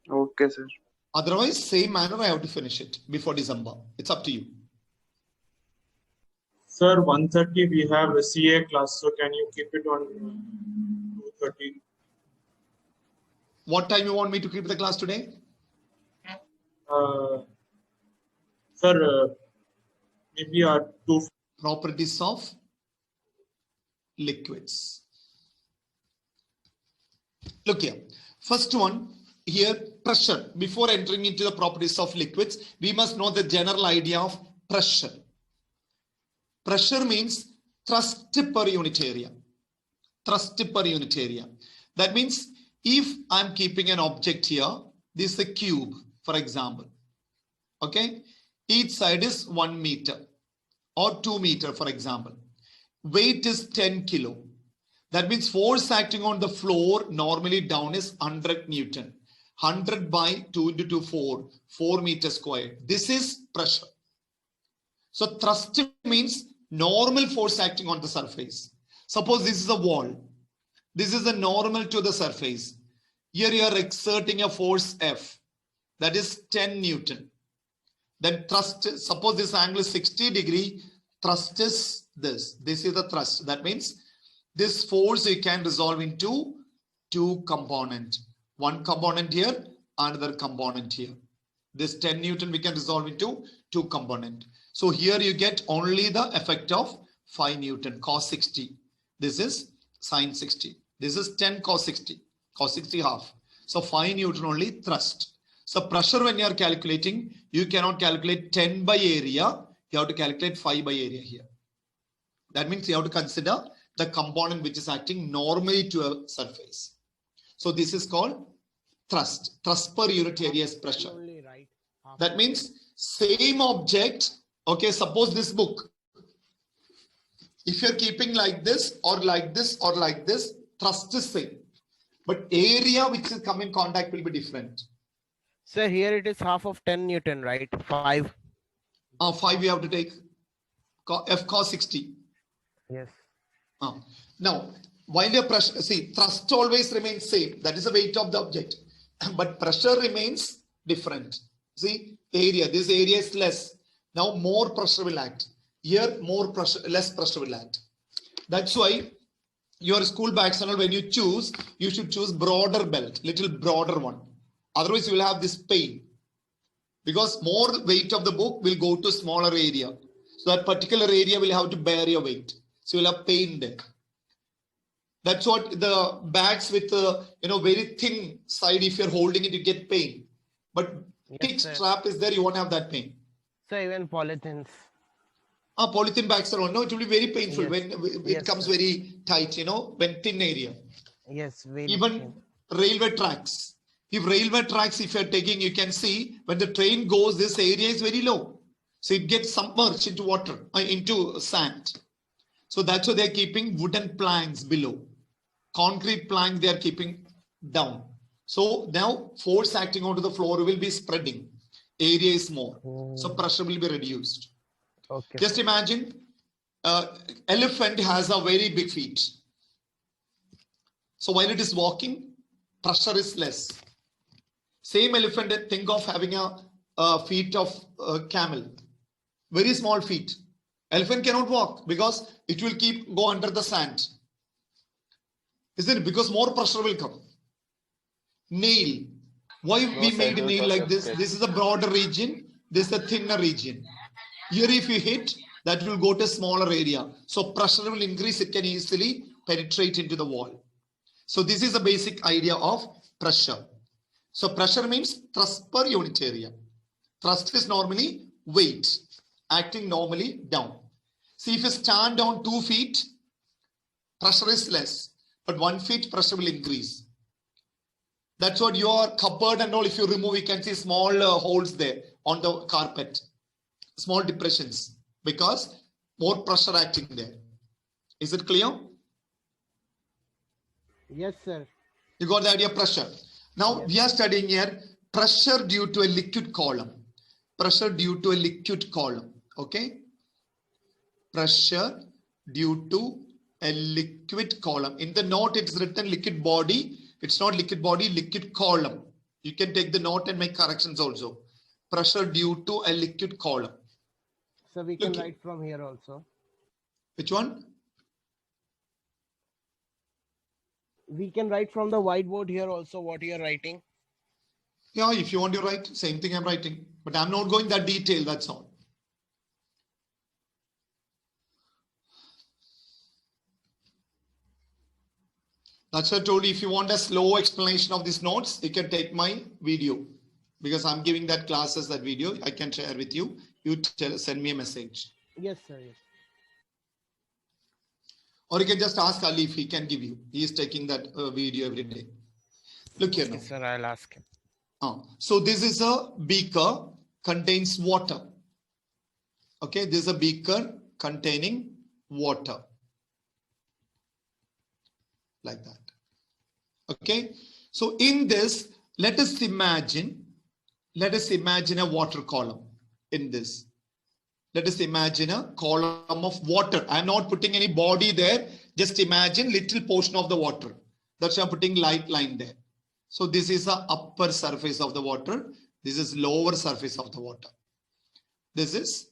Okay, sir. Otherwise, same manner, I have to finish it before December. It's up to you. Sir, 1:30 we have a CA class, so can you keep it on 2:30? What time you want me to keep the class today? Sir, maybe 2. Properties of liquids. Look here. First one here, pressure. Before entering into the properties of liquids, we must know the general idea of pressure. Pressure means thrust per unit area. Thrust per unit area. That means if I'm keeping an object here, this is a cube, for example. Okay. Each side is 1 meter or 2 meter, for example. Weight is 10 kilo. That means force acting on the floor normally down is 100 Newton. 100 by 2 into 2, 4 meters squared. This is pressure. So thrust means normal force acting on the surface. Suppose this is a wall. This is a normal to the surface. Here you are exerting a force F. That is 10 Newton. Then thrust, suppose this angle is 60 degree. Thrust is this. This is the thrust. That means this force you can resolve into 2 components. 1 component here, another component here. This 10 Newton we can resolve into 2 components. So here you get only the effect of 5 Newton cos 60. This is sin 60. This is 10 cos 60. Cos 60 half. So 5 Newton only thrust. So pressure when you are calculating, you cannot calculate 10 by area. You have to calculate 5 by area here. That means you have to consider the component which is acting normally to a surface. So this is called thrust. Thrust per unit area is pressure. That means same object. Okay, suppose this book. If you're keeping like this or like this or like this, thrust is same. But area which will come in contact will be different. Sir, here it is half of 10 Newton, right? 5. 5 you have to take. F cos 60. Yes. Now, while your pressure, see, thrust always remains same. That is the weight of the object. But pressure remains different. See, area. This area is less. Now more pressure will act. Here more pressure, less pressure will act. That's why your school bags and all, when you choose, you should choose broader belt, little broader one. Otherwise, you will have this pain. Because more weight of the book will go to smaller area. So that particular area will have to bear your weight. So you'll have pain there. That's what the bags with very thin side, if you're holding it, you get pain. But thick strap is there, you won't have that pain. So even polythenes. Polythene bags are on. No, it will be very painful Yes. when it comes very tight, when thin area. Yes. Very Even thin. railway tracks. If railway tracks, if you're taking, you can see when the train goes, this area is very low. So it gets submerged into water, into sand. So that's why they're keeping wooden planks below. Concrete plank they are keeping down. So now force acting onto the floor will be spreading. Area is more. So pressure will be reduced. Okay. Just imagine elephant has a very big feet. So while it is walking, pressure is less. Same elephant, think of having a feet of camel. Very small feet. Elephant cannot walk because it will go under the sand. Isn't it? Because more pressure will come. Nail. Why we made a nail like this? This is a broader region. This is a thinner region. Here if you hit, that will go to a smaller area. So pressure will increase. It can easily penetrate into the wall. So this is the basic idea of pressure. So pressure means thrust per unit area. Thrust is normally weight acting normally down. See, if you stand down 2 feet, pressure is less. But 1 feet pressure will increase. That's what your cupboard and all, if you remove, you can see small holes there on the carpet. Small depressions because more pressure acting there. Is it clear? Yes, sir. You got the idea of pressure. Now we are studying here pressure due to a liquid column. Pressure due to a liquid column. Okay. Pressure due to a liquid column. In the note, it's written liquid body. It's not liquid body, liquid column. You can take the note and make corrections also. Pressure due to a liquid column. So we can write from here also. Which one? We can write from the whiteboard here also what you are writing. Yeah, if you want to write, same thing I'm writing. But I'm not going that detail, that's all. That's why I told you, if you want a slow explanation of these notes, you can take my video. Because I'm giving that class as that video, I can share with you. You send me a message. Yes, sir. Yes. Or you can just ask Ali if he can give you. He is taking that video every day. Look here now. Yes, sir. I'll ask him. So this is a beaker, contains water. Okay, this is a beaker containing water. Like that. Okay, so in this, let us imagine a water column in this. Let us imagine a column of water. I'm not putting any body there. Just imagine little portion of the water. That's why I'm putting light line there. So this is the upper surface of the water. This is lower surface of the water. This is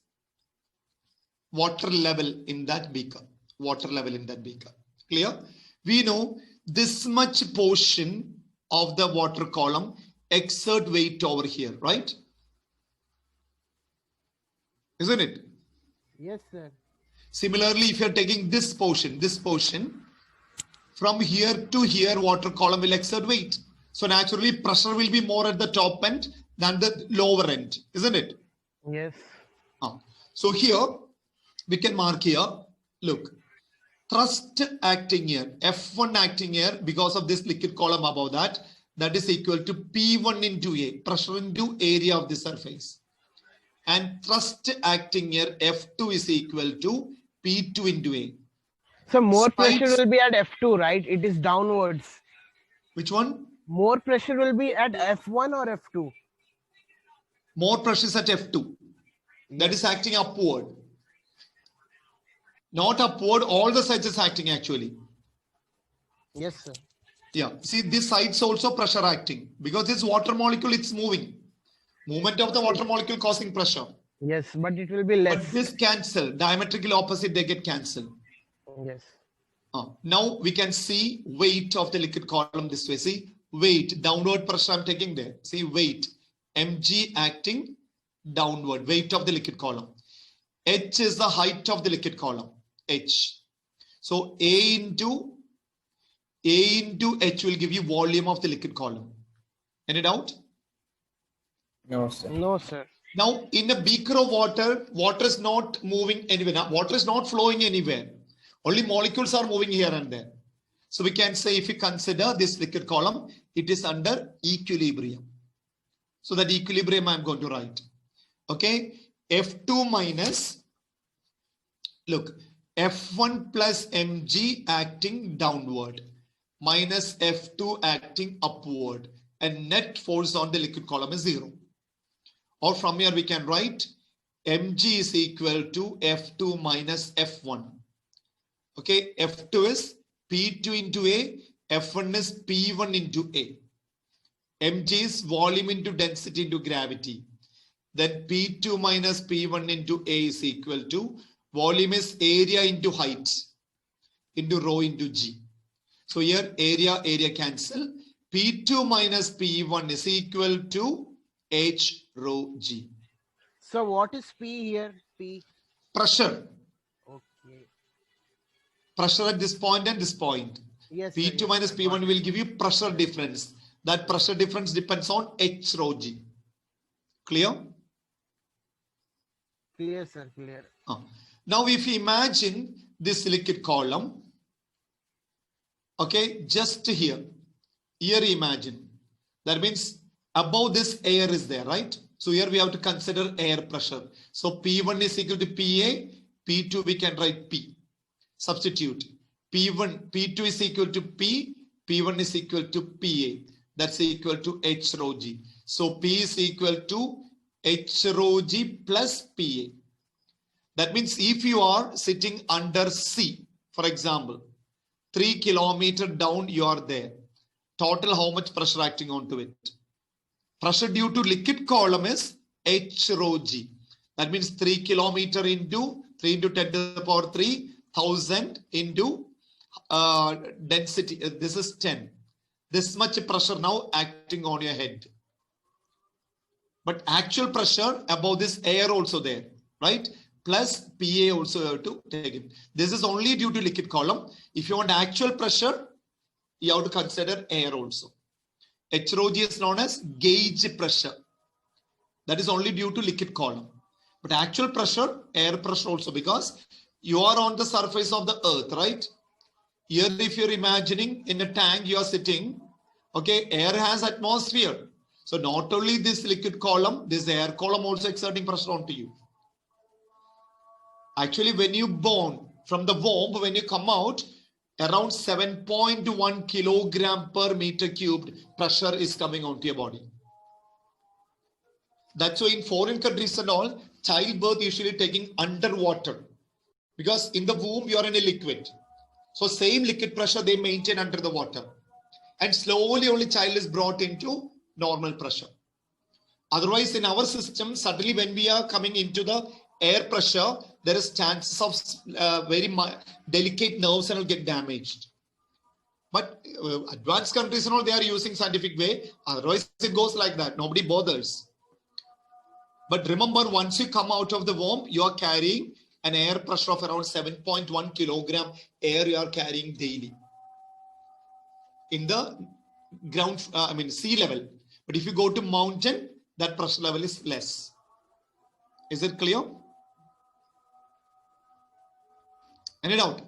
water level in that beaker. Water level in that beaker. Clear? We know this much portion of the water column exert weight over here, right? Isn't it? Yes, sir. Similarly, if you're taking this portion, from here to here, water column will exert weight. So naturally, pressure will be more at the top end than the lower end, isn't it? Yes. So here, we can mark here, look, thrust acting here, F1 acting here, because of this liquid column above that, that is equal to P1 into A, pressure into area of the surface. And thrust acting here, F2 is equal to P2 into A. So more Sides- pressure will be at F2, right? It is downwards. Which one? More pressure will be at F1 or F2? More pressure is at F2. That is acting upward. Not upward, all the sides is acting actually. Yes, sir. Yeah, see this side's also pressure acting because this water molecule, it's moving. Movement of the water molecule causing pressure. Yes, but it will be But less. this cancel, diametrically opposite, they get cancelled. Yes. Now we can see weight of the liquid column this way. See, weight, downward pressure I'm taking there. See, weight, mg acting downward, weight of the liquid column. H is the height of the liquid column, H. So A into H will give you volume of the liquid column. Any doubt? No, sir. No, sir. Now, in a beaker of water, water is not moving anywhere. Now, water is not flowing anywhere. Only molecules are moving here and there. So we can say, if you consider this liquid column, it is under equilibrium. So that equilibrium I'm going to write. Okay. F2 minus, look, F1 plus mg acting downward minus F2 acting upward, and net force on the liquid column is 0. Or from here we can write mg is equal to F2 minus F1. Okay, F2 is P2 into A, F1 is P1 into A. mg is volume into density into gravity. Then P2 minus P1 into A is equal to volume is area into height into rho into G. So here area cancel. P2 minus P1 is equal to H rho G. So what is P here? P. Pressure. Okay. Pressure at this point and this point. Yes. P2 sir, minus yes, P1 will give you pressure difference. That pressure difference depends on H rho G. Clear? Clear, sir. Clear. Now, if you imagine this liquid column, okay, just here imagine. That means above this air is there, right? So here we have to consider air pressure. So P1 is equal to PA, P2 we can write P. Substitute. P2 is equal to P, P1 is equal to PA. That's equal to H rho G. So P is equal to H rho G plus PA. That means if you are sitting under C, for example, 3 kilometers down, you are there. Total how much pressure acting onto it? Pressure due to liquid column is H rho G. That means 3 kilometers into 3 into 10 to the power 3, 1000 into density, this is 10. This much pressure now acting on your head. But actual pressure above this air also there, right? Plus PA also have to take it. This is only due to liquid column. If you want actual pressure, you have to consider air also. HROG is known as gauge pressure. That is only due to liquid column. But actual pressure, air pressure also, because you are on the surface of the earth, right? Here, if you're imagining in a tank you are sitting, okay, air has atmosphere. So not only this liquid column, this air column also exerting pressure onto you. Actually, when you born from the womb, when you come out, around 7.1 kilogram per meter cubed pressure is coming onto your body. That's why in foreign countries and all, childbirth usually taking underwater, because in the womb you are in a liquid. So same liquid pressure they maintain under the water, and slowly only child is brought into normal pressure. Otherwise, in our system, suddenly when we are coming into the air pressure, there is chances of very delicate nerves and will get damaged. But advanced countries and all, they are using scientific way. Otherwise, it goes like that. Nobody bothers. But remember, once you come out of the womb, you are carrying an air pressure of around 7.1 kilogram air you are carrying daily in the ground, sea level. But if you go to mountain, that pressure level is less. Is it clear? Any doubt?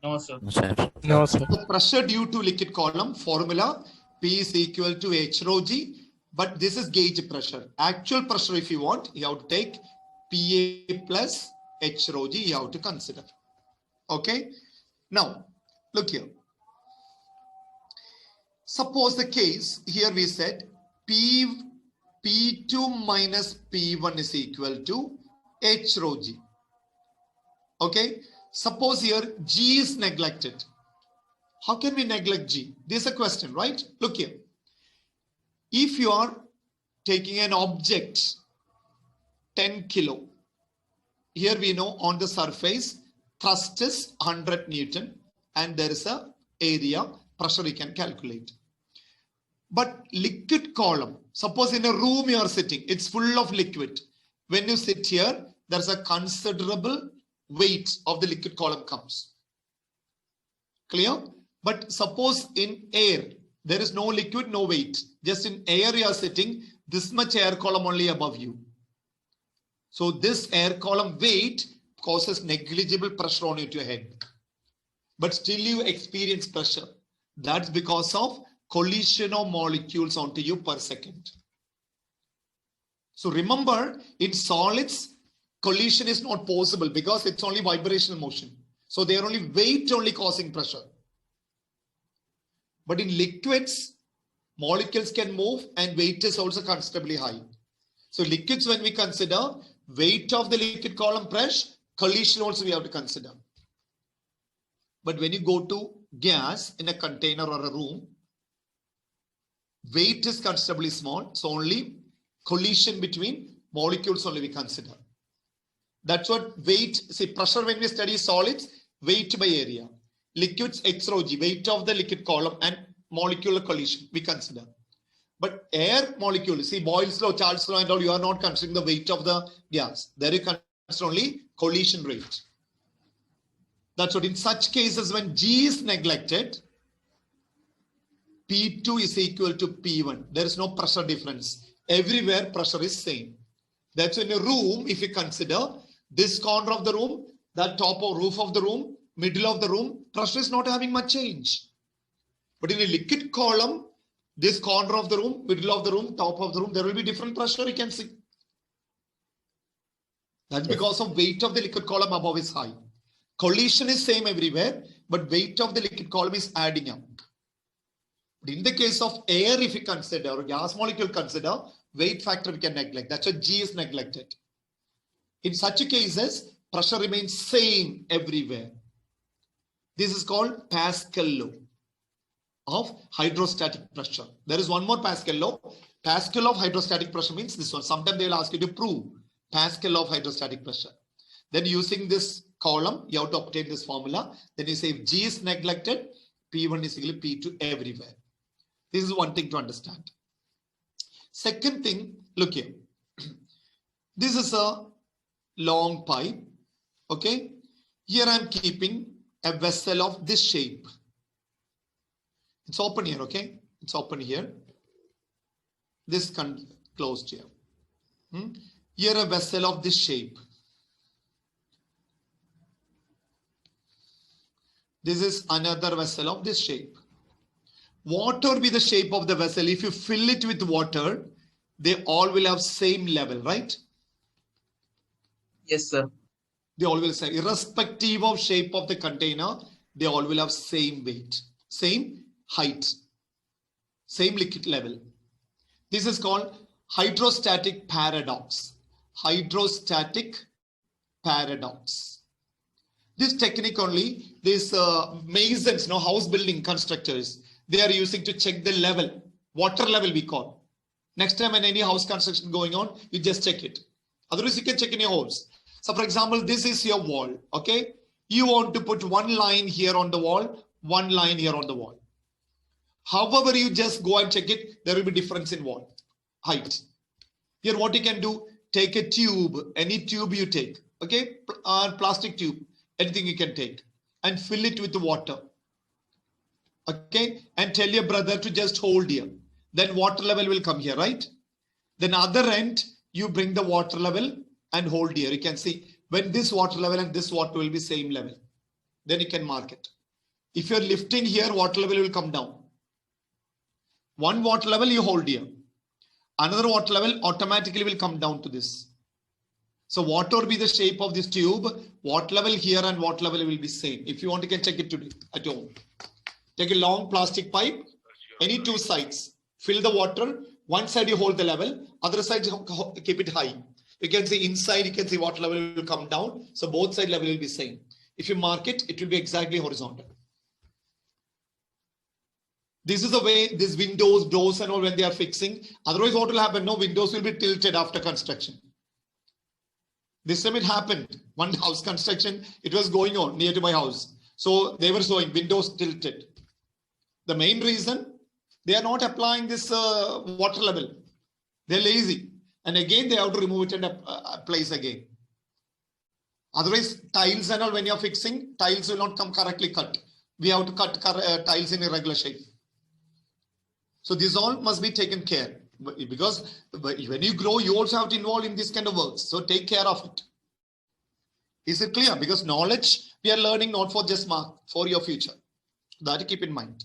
No, sir. No, sir. No, sir. The pressure due to liquid column formula, P is equal to H rho G, but this is gauge pressure. Actual pressure, if you want, you have to take PA plus H rho G, you have to consider. Okay. Now, look here. Suppose the case here we said P2 minus P1 is equal to H rho G. Okay. Suppose here G is neglected. How can we neglect G? This is a question, right? Look here. If you are taking an object 10 kilo, here we know on the surface thrust is 100 Newton and there is a area pressure we can calculate. But liquid column, suppose in a room you are sitting, it's full of liquid. When you sit here, there's a considerable weight of the liquid column comes. Clear? But suppose in air, there is no liquid, no weight. Just in air you are sitting, this much air column only above you. So this air column weight causes negligible pressure on your head. But still you experience pressure. That's because of collision of molecules onto you per second. So remember, in solids, collision is not possible because it's only vibrational motion. So they are only weight only causing pressure. But in liquids, molecules can move and weight is also considerably high. So liquids, when we consider weight of the liquid column pressure, collision also we have to consider. But when you go to gas in a container or a room, weight is considerably small. So only collision between molecules only we consider. That's what weight, see pressure when we study solids, weight by area. Liquids, H rho G, weight of the liquid column and molecular collision we consider. But air molecule, see Boyle's law, Charles' law and all, you are not considering the weight of the gas. There you consider only collision rate. That's what in such cases when G is neglected, P2 is equal to P1. There is no pressure difference. Everywhere pressure is same. That's in a room, if you consider this corner of the room, that top or roof of the room, middle of the room, pressure is not having much change. But in a liquid column, this corner of the room, middle of the room, top of the room, there will be different pressure you can see. That's because of weight of the liquid column above is high. Collision is same everywhere, but weight of the liquid column is adding up. But in the case of air, if you consider, or gas molecule consider, weight factor we can neglect. That's why G is neglected. In such cases, pressure remains same everywhere. This is called Pascal law of hydrostatic pressure. There is one more Pascal law. Pascal of hydrostatic pressure means this one. Sometimes they will ask you to prove Pascal of hydrostatic pressure. Then using this column, you have to obtain this formula. Then you say if G is neglected, P1 is equal to P2 everywhere. This is one thing to understand. Second thing, look here. This is a long pipe. Okay. Here I am keeping a vessel of this shape. It's open here. Okay. It's open here. This closed here. Here a vessel of this shape. This is another vessel of this shape. Whatever be the shape of the vessel, if you fill it with water, they all will have same level, right? Yes, sir. They all will say, irrespective of shape of the container, they all will have same weight, same height, same liquid level. This is called hydrostatic paradox. Hydrostatic paradox. This technique only, these masons, house building constructors, they are using to check the level, water level we call. Next time when any house construction going on, you just check it. Otherwise, you can check in your house. So for example, this is your wall, okay? You want to put one line here on the wall, one line here on the wall. However, you just go and check it, there will be difference in wall height. Here what you can do, take a tube, any tube you take, okay? Plastic tube, anything you can take and fill it with water. Okay, and tell your brother to just hold here. Then water level will come here, right? Then other end, you bring the water level and hold here. You can see when this water level and this water will be same level. Then you can mark it. If you're lifting here, water level will come down. One water level you hold here. Another water level automatically will come down to this. So whatever be the shape of this tube, water level here and water level will be same. If you want, you can check it today at home. Take a long plastic pipe, any two sides, fill the water. One side you hold the level, other side keep it high. You can see inside, you can see water level will come down. So both side level will be same. If you mark it, it will be exactly horizontal. This is the way these windows, doors and all when they are fixing. Otherwise what will happen? No, windows will be tilted after construction. This time it happened. One house construction, it was going on near to my house. So they were showing windows tilted. The main reason, they are not applying this water level. They're lazy. And again, they have to remove it and place again. Otherwise, tiles and all, when you're fixing, tiles will not come correctly cut. We have to cut tiles in a regular shape. So this all must be taken care. Because when you grow, you also have to involve in this kind of works. So take care of it. Is it clear? Because knowledge, we are learning not for just mark, for your future. That keep in mind.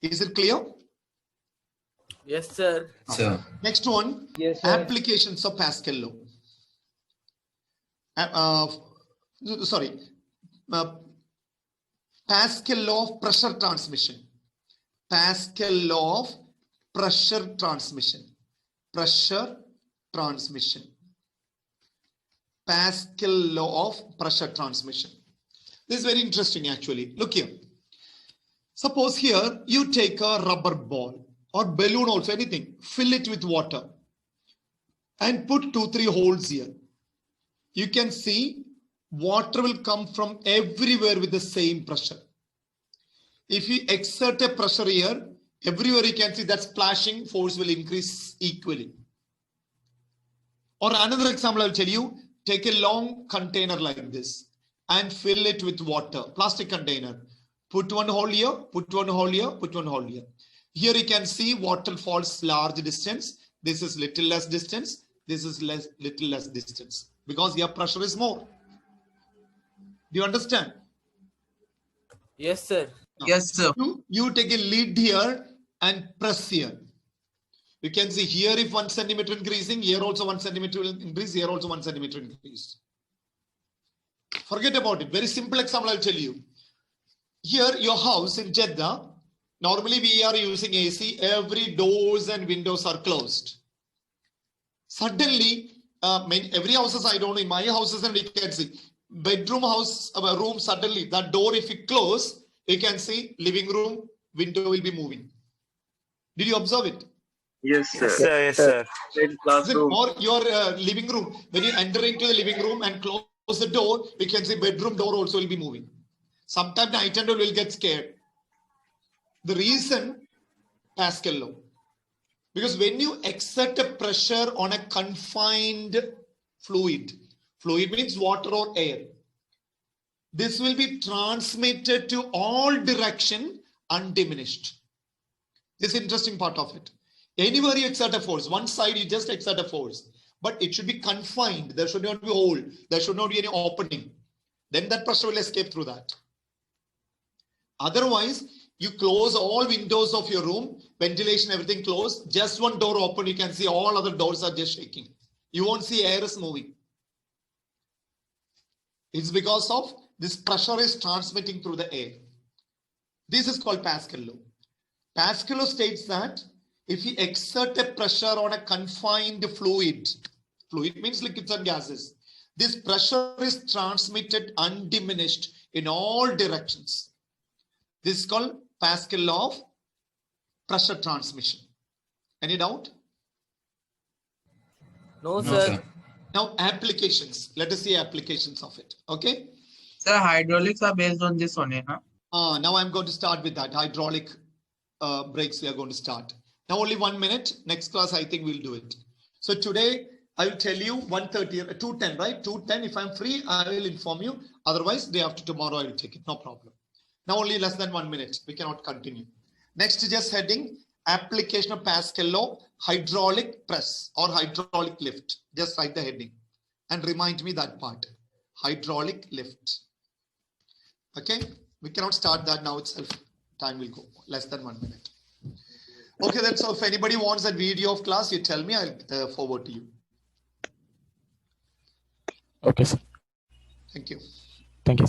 Is it clear? Yes, sir. Sir. Next one, Yes, sir. applications of Pascal law. Pascal law of pressure transmission. Pascal law of pressure transmission. Pressure transmission. Pascal law of pressure transmission. This is very interesting actually. Look here. Suppose here you take a rubber ball or balloon also, anything, fill it with water and put 2-3 holes here. You can see water will come from everywhere with the same pressure. If you exert a pressure here, everywhere you can see that splashing force will increase equally. Or another example I'll tell you, take a long container like this and fill it with water, plastic container. Put one hole here, put one hole here, put one hole here. Here you can see water falls large distance. This is little less distance. This is little less distance because your pressure is more. Do you understand? Yes, sir. Now, Yes, sir. you take a lid here and press here. You can see here if 1 centimeter increasing, here also 1 centimeter will increase, here also 1 centimeter increase. Forget about it. Very simple example I'll tell you. Here your house in Jeddah, normally we are using AC, every doors and windows are closed. Suddenly, every houses I don't know, in my houses and we can see, bedroom house, room suddenly, that door if you close, you can see living room, window will be moving. Did you observe it? Yes, sir. Yes, sir. Yes, sir. In classroom. Or your living room, when you enter into the living room and close the door, we can see bedroom door also will be moving. Sometimes night and will get scared. The reason, Pascal law. Because when you exert a pressure on a confined fluid means water or air, this will be transmitted to all direction undiminished. This is interesting part of it. Anywhere you exert a force, one side you just exert a force, but it should be confined. There should not be a hole. There should not be any opening. Then that pressure will escape through that. Otherwise, you close all windows of your room, ventilation, everything closed. Just one door open, you can see all other doors are just shaking. You won't see air is moving. It's because of this pressure is transmitting through the air. This is called Pascal law. Pascal law states that if you exert a pressure on a confined fluid means liquids and gases, this pressure is transmitted undiminished in all directions. This is called Pascal law of pressure transmission. Any doubt? No, No, sir. sir. Now applications. Let us see applications of it. Okay. Sir, hydraulics are based on this only, huh? Now I'm going to start with that. Hydraulic brakes we are going to start. Now only 1 minute. Next class I think we'll do it. So today I will tell you 1:30, 2:10, right? 2:10. If I'm free, I will inform you. Otherwise, day after tomorrow I will take it. No problem. Now only less than 1 minute. We cannot continue. Next just heading application of Pascal law, hydraulic press or hydraulic lift. Just write the heading and remind me that part. Hydraulic lift. Okay. We cannot start that now itself. Time will go less than 1 minute. Okay, then. So if anybody wants that video of class, you tell me, I'll forward to you. Okay, sir. Thank you. Thank you.